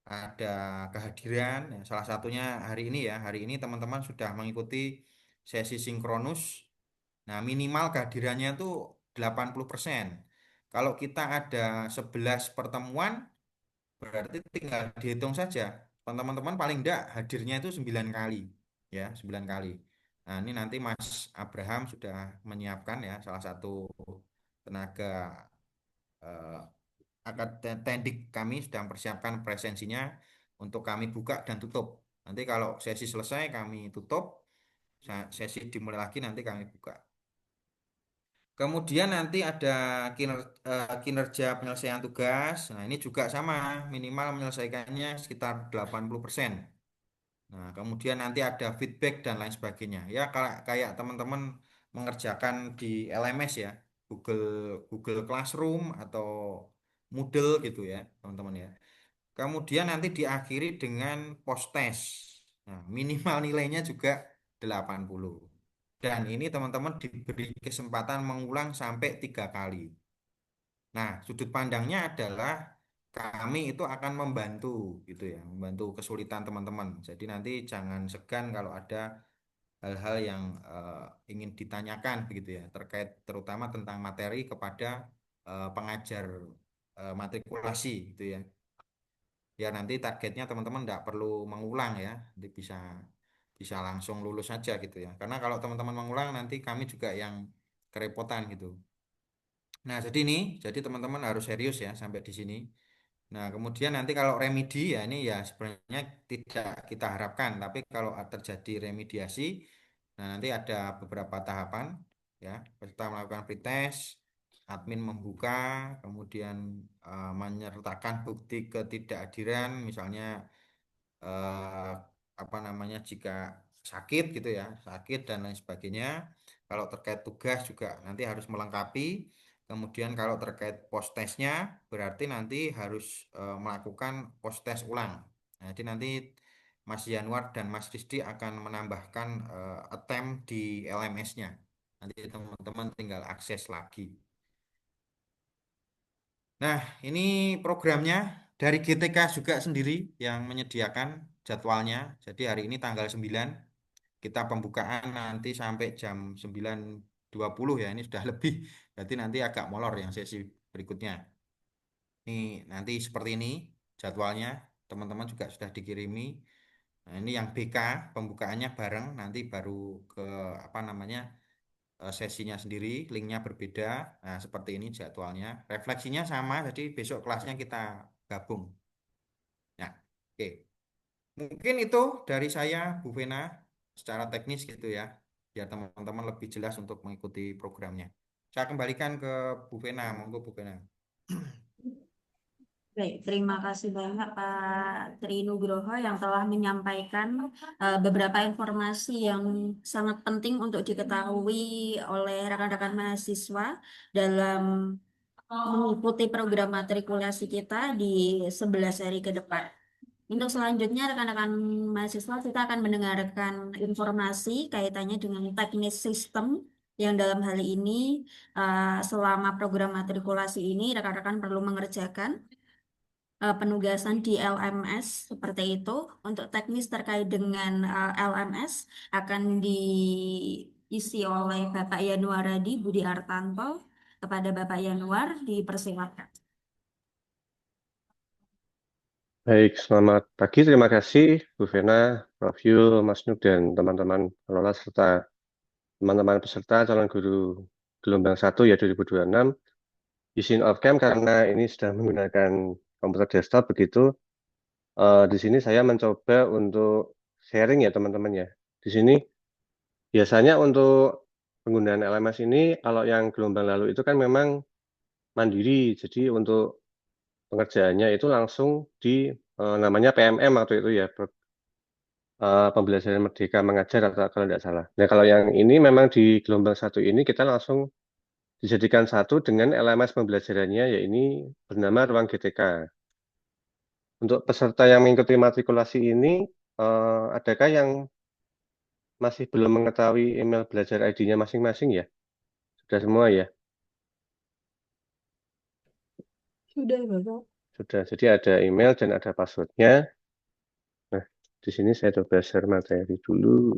ada kehadiran. Ya, salah satunya hari ini ya, hari ini teman-teman sudah mengikuti sesi sinkronus. Nah, minimal kehadirannya itu 80%. Kalau kita ada 11 pertemuan, berarti tinggal dihitung saja. Teman-teman paling enggak hadirnya itu 9 kali. Ya, 9 kali. Nah, ini nanti Mas Abraham sudah menyiapkan ya, salah satu tenaga eh, akademik kami sudah mempersiapkan presensinya untuk kami buka dan tutup. Nanti kalau sesi selesai kami tutup, sesi dimulai lagi nanti kami buka. Kemudian nanti ada kinerja penyelesaian tugas. Nah, ini juga sama, minimal menyelesaikannya sekitar 80%. Nah, kemudian nanti ada feedback dan lain sebagainya. Ya, kayak teman-teman mengerjakan di LMS ya, Google Google Classroom atau Moodle gitu ya, teman-teman ya. Kemudian nanti diakhiri dengan post test. Nah, minimal nilainya juga 80. Dan ini teman-teman diberi kesempatan mengulang sampai 3 kali. Nah, sudut pandangnya adalah kami itu akan membantu gitu ya, membantu kesulitan teman-teman. Jadi nanti jangan segan kalau ada hal-hal yang ingin ditanyakan begitu ya, terkait terutama tentang materi kepada pengajar matrikulasi gitu ya. Ya nanti targetnya teman-teman tidak perlu mengulang ya, nanti bisa bisa langsung lulus saja gitu ya. Karena kalau teman-teman mengulang nanti kami juga yang kerepotan gitu. Nah, jadi teman-teman harus serius ya sampai di sini. Nah, kemudian nanti kalau remedi ya ini ya sebenarnya tidak kita harapkan, tapi kalau terjadi remediasi, nah nanti ada beberapa tahapan ya. Peserta melakukan pretest, admin membuka, kemudian menyertakan bukti ketidakhadiran, misalnya eh, apa namanya jika sakit gitu ya, sakit dan lain sebagainya. Kalau terkait tugas juga nanti harus melengkapi. Kemudian kalau terkait post testnya berarti nanti harus melakukan post test ulang. Nah, jadi nanti Mas Januar dan Mas Rizdi akan menambahkan attempt di LMS-nya. Nanti teman-teman tinggal akses lagi. Nah, ini programnya dari GTK juga sendiri yang menyediakan jadwalnya. Jadi hari ini tanggal 9 kita pembukaan nanti sampai jam 9.20 ya. Ini sudah lebih. Berarti nanti agak molor yang sesi berikutnya. Ini nanti seperti ini jadwalnya. Teman-teman juga sudah dikirimi. Nah, ini yang BK pembukaannya bareng nanti baru ke apa namanya sesinya sendiri, linknya berbeda. Nah, seperti ini jadwalnya. Refleksinya sama, jadi besok kelasnya kita gabung. Ya, oke. Mungkin itu dari saya, Bu Vena, secara teknis gitu ya, biar teman-teman lebih jelas untuk mengikuti programnya. Saya kembalikan ke Bu Vena, monggo Bu Vena. Baik, terima kasih banyak Pak Tri Nugroho yang telah menyampaikan beberapa informasi yang sangat penting untuk diketahui oleh rekan-rekan mahasiswa dalam mengikuti program matrikulasi kita di 11 hari ke depan. Untuk selanjutnya, rekan-rekan mahasiswa kita akan mendengarkan informasi kaitannya dengan teknis sistem yang dalam hal ini selama program matrikulasi ini rekan-rekan perlu mengerjakan penugasan di LMS seperti itu. Untuk teknis terkait dengan LMS akan diisi oleh Bapak Yanuaradi Budi Artanto. Kepada Bapak Yanuar, dipersilakan. Baik, selamat pagi. Terima kasih Bu Vena, Prof. Yul, Mas Nuk, dan teman-teman pengelola serta teman-teman peserta calon guru gelombang 1 ya 2026. Izin off cam karena ini sudah menggunakan komputer desktop begitu. Di sini saya mencoba untuk sharing ya teman-teman ya. Di sini biasanya untuk penggunaan LMS ini kalau yang gelombang lalu itu kan memang mandiri. Jadi untuk pengerjaannya itu langsung di namanya PMM waktu itu ya, pembelajaran Merdeka Mengajar atau kalau tidak salah. Nah kalau yang ini memang di gelombang 1 ini kita langsung dijadikan satu dengan LMS pembelajarannya, yaitu bernama Ruang GTK. Untuk peserta yang mengikuti matrikulasi ini, adakah yang masih belum mengetahui email belajar ID-nya masing-masing ya? Sudah semua ya? Sudah, Bapak. Sudah. Jadi ada email dan ada passwordnya. Nah, di sini saya coba share materi dulu.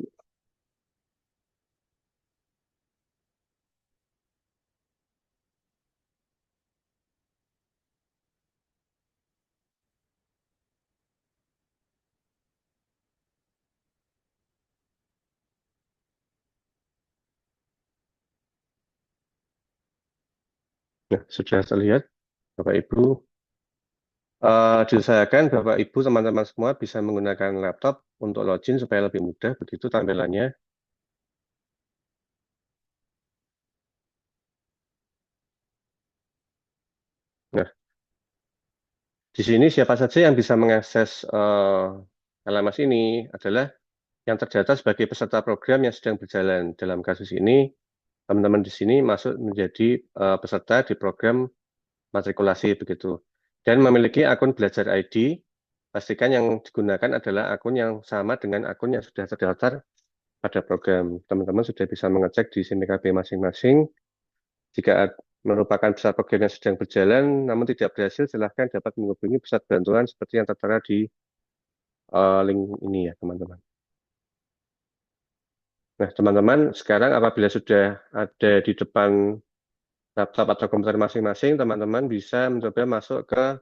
Nah, sudah terlihat, Bapak Ibu. Diusahakan Bapak Ibu teman-teman semua bisa menggunakan laptop untuk login supaya lebih mudah begitu tampilannya. Nah, di sini siapa saja yang bisa mengakses LMS ini adalah yang terdata sebagai peserta program yang sedang berjalan. Dalam kasus ini, teman-teman di sini masuk menjadi peserta di program matrikulasi begitu. Dan memiliki akun belajar ID, pastikan yang digunakan adalah akun yang sama dengan akun yang sudah terdaftar pada program. Teman-teman sudah bisa mengecek di SIMPKB masing-masing. Jika merupakan pusat program yang sedang berjalan, namun tidak berhasil, silahkan dapat menghubungi pusat bantuan seperti yang tertera di link ini ya, teman-teman. Nah, teman-teman, sekarang apabila sudah ada di depan laptop atau komputer masing-masing, teman-teman bisa mencoba masuk ke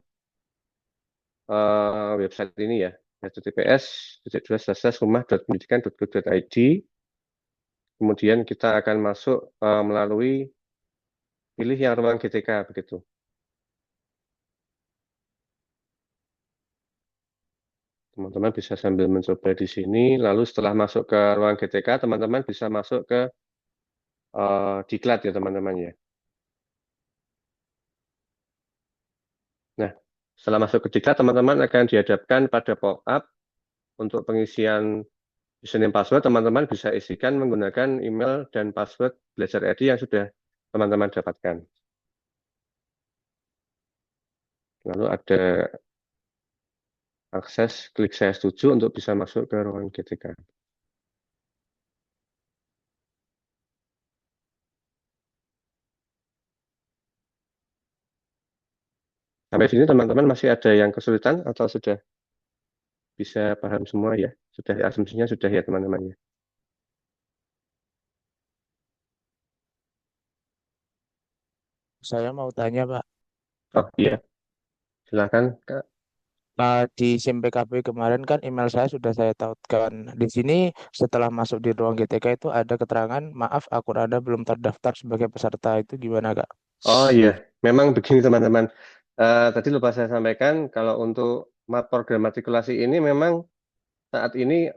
website ini ya, https://rumah.pendidikan.go.id. Kemudian kita akan masuk melalui pilih yang ruang GTK begitu. Teman-teman bisa sambil mencoba di sini, lalu setelah masuk ke ruang GTK, teman-teman bisa masuk ke diklat ya teman-teman ya. Nah, setelah masuk ke diklat, teman-teman akan dihadapkan pada pop-up untuk pengisian username password. Teman-teman bisa isikan menggunakan email dan password belajar ID yang sudah teman-teman dapatkan. Lalu ada akses, klik saya setuju untuk bisa masuk ke ruang GTK. Sampai sini teman-teman masih ada yang kesulitan atau sudah bisa paham semua ya? Sudah asumsinya sudah ya teman-teman ya? Saya mau tanya, Pak. Oh iya, silakan Kak. Nah, di SIM PKB kemarin kan email saya sudah saya tautkan. Di sini setelah masuk di ruang GTK itu ada keterangan, maaf akun Anda belum terdaftar sebagai peserta. Itu gimana, Kak? Oh iya, memang begini teman-teman. Tadi lupa saya sampaikan kalau untuk program matrikulasi ini memang saat ini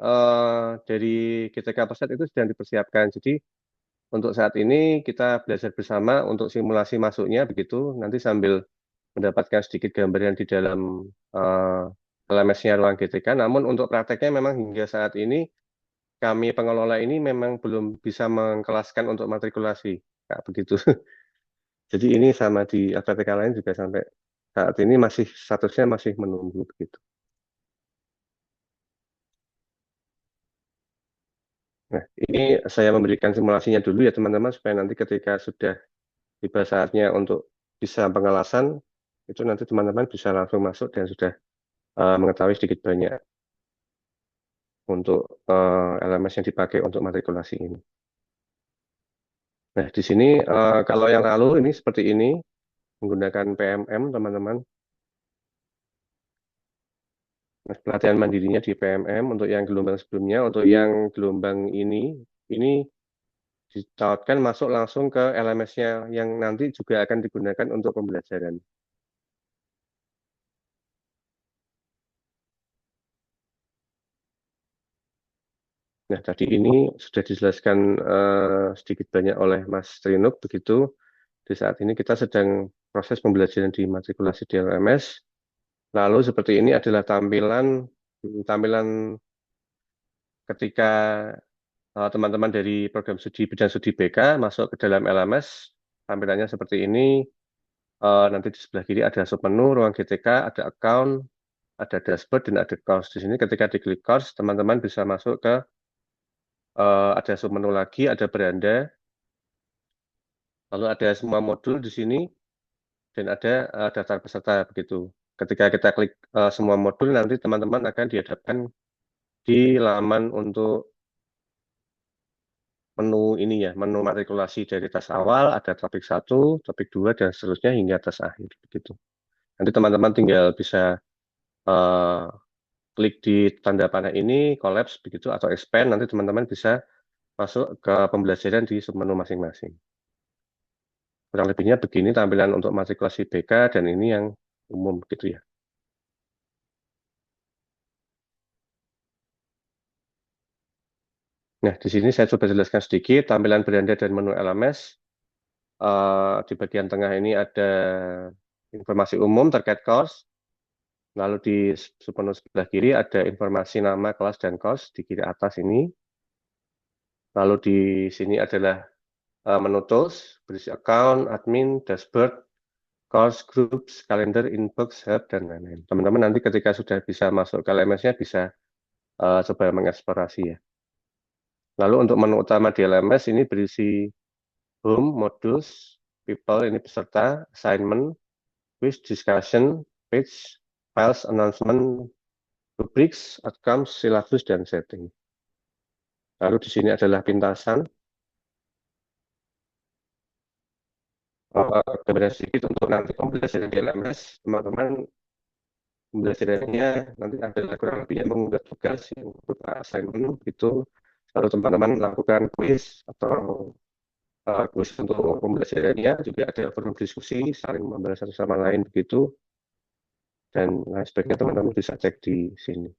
dari GTK Pusat itu sedang dipersiapkan. Jadi untuk saat ini kita belajar bersama untuk simulasi masuknya begitu. Nanti sambil mendapatkan sedikit gambaran di dalam LMS-nya ruang GTK. Namun untuk prakteknya memang hingga saat ini kami pengelola ini memang belum bisa mengkelaskan untuk matrikulasi. Kak, begitu. Jadi ini sama di LPTK lain juga sampai saat ini masih statusnya masih menunggu begitu. Nah, ini saya memberikan simulasinya dulu ya teman-teman supaya nanti ketika sudah tiba saatnya untuk bisa pengelasan itu nanti teman-teman bisa langsung masuk dan sudah mengetahui sedikit banyak untuk LMS yang dipakai untuk matrikulasi ini. Nah, di sini kalau yang lalu ini seperti ini menggunakan PMM teman-teman. Nah, pelatihan mandirinya di PMM untuk yang gelombang sebelumnya, untuk yang gelombang ini ditautkan masuk langsung ke LMS-nya yang nanti juga akan digunakan untuk pembelajaran. Nah, tadi ini sudah dijelaskan sedikit banyak oleh Mas Trinuk, begitu. Di saat ini kita sedang proses pembelajaran di matrikulasi di LMS. Lalu seperti ini adalah tampilan ketika teman-teman dari program studi bidang studi BK masuk ke dalam LMS, tampilannya seperti ini. Nanti di sebelah kiri ada submenu, ruang GTK, ada account, ada dashboard, dan ada course. Di sini ketika diklik course, teman-teman bisa masuk ke ada submenu lagi, ada beranda, lalu ada semua modul di sini, dan ada daftar peserta begitu. Ketika kita klik semua modul, nanti teman-teman akan dihadapkan di laman untuk menu ini ya, menu matrikulasi dari tas awal, ada topik 1, topik 2, dan seterusnya hingga tas akhir begitu. Nanti teman-teman tinggal bisa eh, klik di tanda panah ini, collapse begitu atau expand, nanti teman-teman bisa masuk ke pembelajaran di submenu masing-masing. Kurang lebihnya begini tampilan untuk matrikulasi BK dan ini yang umum gitu ya. Nah, di sini saya coba jelaskan sedikit tampilan beranda dan menu LMS. Di bagian tengah ini ada informasi umum terkait course. Lalu di submenu sebelah kiri ada informasi nama kelas dan course di kiri atas ini. Lalu di sini adalah menu tools, berisi account, admin, dashboard, course, groups, kalender, inbox, help, dan lain-lain. Teman-teman nanti ketika sudah bisa masuk ke LMS-nya bisa coba mengeksplorasi ya. Lalu untuk menu utama di LMS ini berisi home, modules, people, ini peserta, assignment, quiz, discussion, page, files, announcement, rubrics, outcomes, syllabus, dan setting. Lalu di sini adalah pintasan. Gambaran sedikit untuk nanti pembelajaran di LMS, teman-teman pembelajarannya nanti ada kurang lebihnya mengunggah tugas yang berupa assignment gitu. Lalu teman-teman melakukan quiz atau quiz untuk pembelajarannya, juga ada forum diskusi, saling membalas satu sama lain begitu. Dan lain sebagainya teman-teman bisa cek di sini.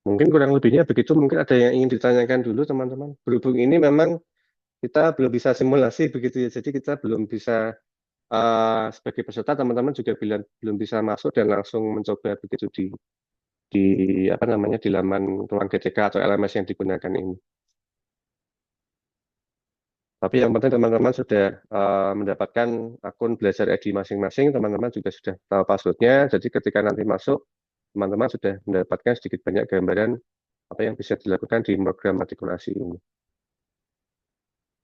Mungkin kurang lebihnya begitu, mungkin ada yang ingin ditanyakan dulu teman-teman. Berhubung ini memang kita belum bisa simulasi begitu ya, jadi kita belum bisa sebagai peserta teman-teman juga belum bisa masuk dan langsung mencoba begitu di apa namanya di laman ruang GTK atau LMS yang digunakan ini. Tapi yang penting teman-teman sudah mendapatkan akun belajar ID masing-masing, teman-teman juga sudah tahu passwordnya. Jadi ketika nanti masuk, teman-teman sudah mendapatkan sedikit banyak gambaran apa yang bisa dilakukan di program matrikulasi ini.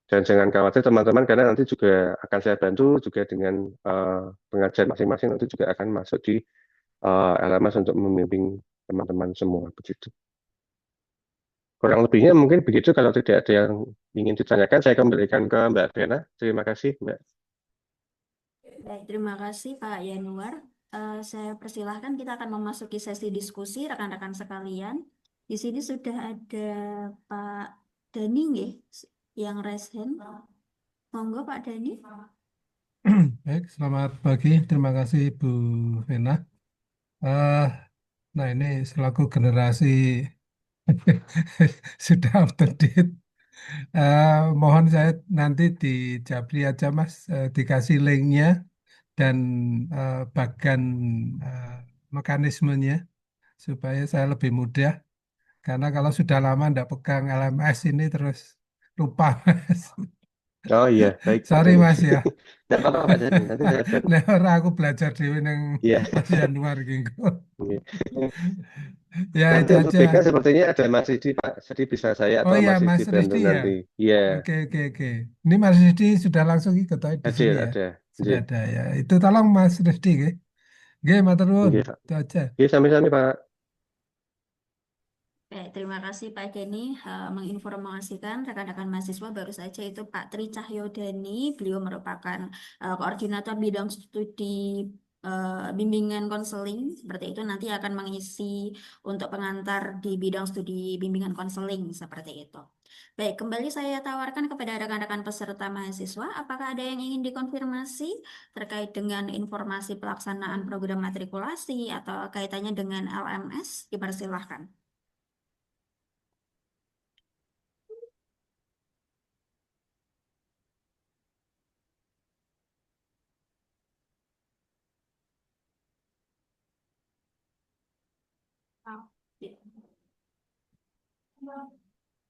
Dan jangan khawatir teman-teman, karena nanti juga akan saya bantu juga dengan pengajar masing-masing nanti juga akan masuk di LMS untuk membimbing teman-teman semua begitu. Kurang lebihnya mungkin begitu, kalau tidak ada yang ingin ditanyakan, saya kembalikan ke Mbak Vena. Terima kasih, Mbak. Baik, terima kasih Pak Yanuar. Saya persilahkan kita akan memasuki sesi diskusi rekan-rekan sekalian. Di sini sudah ada Pak Dani nggih, yang raise hand. Monggo Pak Dani. Baik, selamat pagi. Terima kasih Bu Vena. Eh, nah ini selaku generasi sudah up to date. Mohon saya nanti di Japri aja Mas, dikasih linknya dan bagian eh, mekanismenya supaya saya lebih mudah. Karena kalau sudah lama tidak pegang LMS ini terus lupa Mas. Oh iya, baik Pak Sorry Dani. Mas ya. Tidak apa-apa Pak Dani, nanti saya bantu. Nah, orang aku belajar di neng Iya. Mas Januar gitu. Iya. Ya Nanti itu untuk aja. BK sepertinya ada Mas Didi Pak, jadi bisa saya Oh atau ya Mas Didi Mas bantu Rizdy ya. nanti. Iya, Oke. Ini Mas Rizdy sudah langsung ikut aja di hadir sini ya. ada. Sudah Iya, ada ya. Itu tolong Mas Rizdy ya. Oke, matur nuwun. iya Pak. Itu aja. Iya, sami-sami Pak. Baik, terima kasih Pak Deni menginformasikan rekan-rekan mahasiswa baru saja itu Pak Tri Cahyodani. Beliau merupakan koordinator bidang studi bimbingan konseling. Seperti itu nanti akan mengisi untuk pengantar di bidang studi bimbingan konseling seperti itu. Baik, kembali saya tawarkan kepada rekan-rekan peserta mahasiswa, apakah ada yang ingin dikonfirmasi terkait dengan informasi pelaksanaan program matrikulasi atau kaitannya dengan LMS? Dipersilahkan.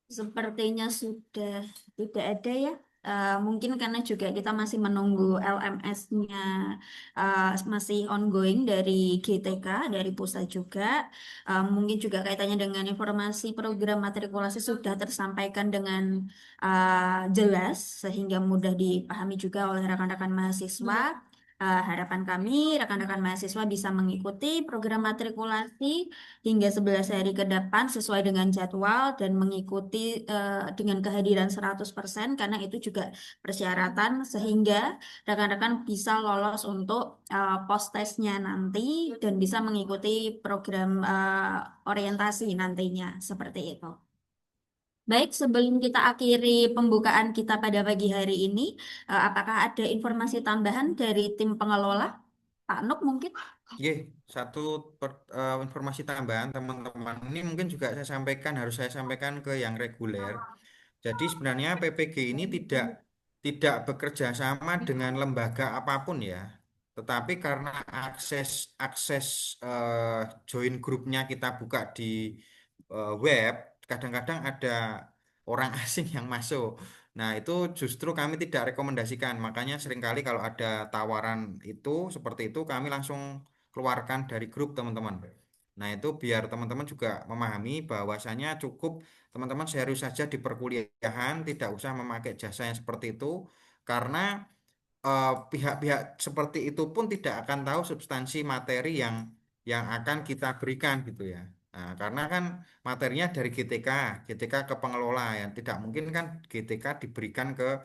Sepertinya sudah tidak ada ya. Mungkin karena juga kita masih menunggu LMS-nya masih ongoing dari GTK, dari pusat juga. Mungkin juga kaitannya dengan informasi program matrikulasi sudah tersampaikan dengan jelas sehingga mudah dipahami juga oleh rekan-rekan mahasiswa. Harapan kami rekan-rekan mahasiswa bisa mengikuti program matrikulasi hingga 11 hari ke depan sesuai dengan jadwal dan mengikuti dengan kehadiran 100% karena itu juga persyaratan sehingga rekan-rekan bisa lolos untuk post testnya nanti dan bisa mengikuti program orientasi nantinya seperti itu. Baik, sebelum kita akhiri pembukaan kita pada pagi hari ini, apakah ada informasi tambahan dari tim pengelola? Pak Nuk mungkin? Satu informasi tambahan teman-teman. Ini mungkin juga harus saya sampaikan ke yang reguler. Jadi sebenarnya PPG ini tidak bekerja sama dengan lembaga apapun ya. Tetapi karena akses akses join grupnya kita buka di web, kadang-kadang ada orang asing yang masuk. Nah, itu justru kami tidak rekomendasikan. Makanya seringkali kalau ada tawaran itu seperti itu kami langsung keluarkan dari grup teman-teman. Nah, itu biar teman-teman juga memahami bahwasanya cukup teman-teman serius saja di perkuliahan, tidak usah memakai jasa yang seperti itu karena pihak-pihak seperti itu pun tidak akan tahu substansi materi yang akan kita berikan gitu ya. Nah, karena kan materinya dari GTK ke pengelola yang tidak mungkin kan GTK diberikan ke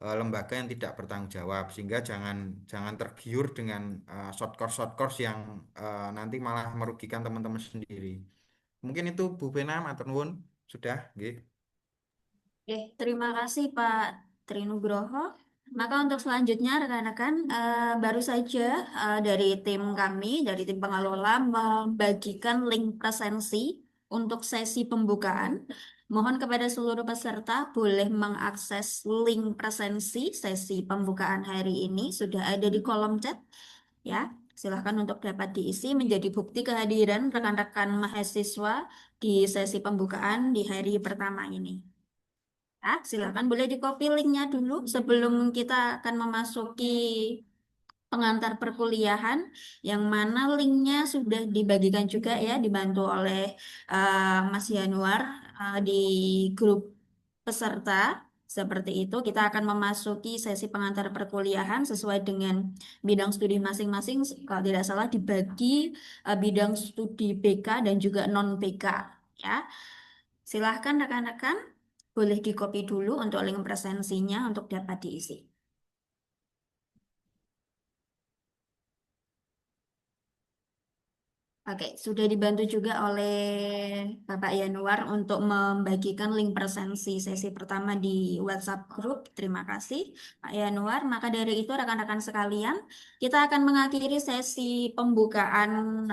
lembaga yang tidak bertanggung jawab sehingga jangan jangan tergiur dengan short course yang nanti malah merugikan teman-teman sendiri. Mungkin itu Bu Bena matur nuwun sudah nggih. Oke, terima kasih Pak Trinugroho. Maka untuk selanjutnya rekan-rekan baru saja dari tim kami, dari tim pengelola membagikan link presensi untuk sesi pembukaan. Mohon kepada seluruh peserta boleh mengakses link presensi sesi pembukaan hari ini sudah ada di kolom chat ya. Silahkan untuk dapat diisi menjadi bukti kehadiran rekan-rekan mahasiswa di sesi pembukaan di hari pertama ini. Silakan boleh di-copy linknya dulu sebelum kita akan memasuki pengantar perkuliahan yang mana linknya sudah dibagikan juga ya, dibantu oleh Mas Yanuar di grup peserta. Seperti itu, kita akan memasuki sesi pengantar perkuliahan sesuai dengan bidang studi masing-masing. Kalau tidak salah dibagi bidang studi BK dan juga non-BK ya. Silahkan rekan-rekan, boleh di-copy dulu untuk link presensinya untuk dapat diisi. Oke, sudah dibantu juga oleh Bapak Yanuar untuk membagikan link presensi sesi pertama di WhatsApp Group. Terima kasih, Pak Yanuar. Maka dari itu, rekan-rekan sekalian, kita akan mengakhiri sesi pembukaan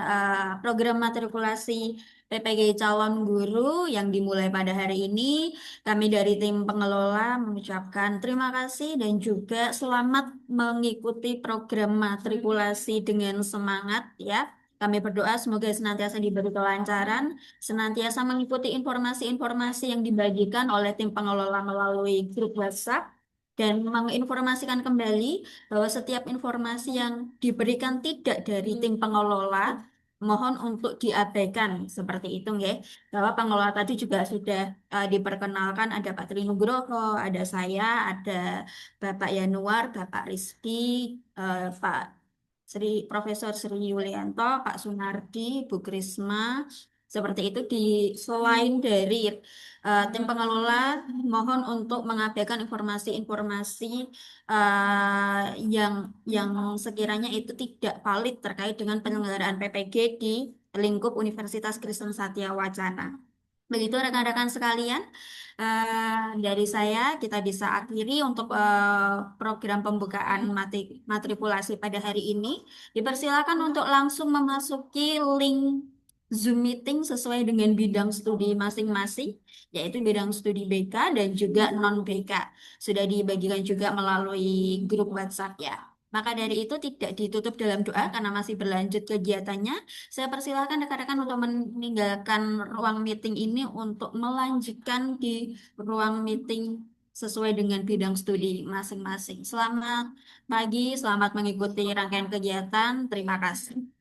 program matrikulasi PPG calon guru yang dimulai pada hari ini. Kami dari tim pengelola mengucapkan terima kasih dan juga selamat mengikuti program matrikulasi dengan semangat ya. Kami berdoa semoga senantiasa diberi kelancaran, senantiasa mengikuti informasi-informasi yang dibagikan oleh tim pengelola melalui grup WhatsApp, dan menginformasikan kembali bahwa setiap informasi yang diberikan tidak dari tim pengelola, mohon untuk diabaikan seperti itu, nggih. Bahwa pengelola tadi juga sudah diperkenalkan, ada Pak Trinugroho, ada saya, ada Bapak Yanuar, Bapak Rizky, Pak Profesor Sri Yulianto, Pak Sunardi, Bu Krisma, seperti itu selain dari tim pengelola, mohon untuk mengabaikan informasi-informasi yang sekiranya itu tidak valid terkait dengan penyelenggaraan PPG di lingkup Universitas Kristen Satya Wacana. Begitu rekan-rekan sekalian, dari saya kita bisa akhiri untuk program pembukaan matrikulasi pada hari ini. Dipersilakan untuk langsung memasuki link Zoom meeting sesuai dengan bidang studi masing-masing, yaitu bidang studi BK dan juga non-BK. Sudah dibagikan juga melalui grup WhatsApp ya. Maka dari itu tidak ditutup dalam doa karena masih berlanjut kegiatannya. Saya persilahkan rekan-rekan untuk meninggalkan ruang meeting ini untuk melanjutkan di ruang meeting sesuai dengan bidang studi masing-masing. Selamat pagi, selamat mengikuti rangkaian kegiatan. Terima kasih.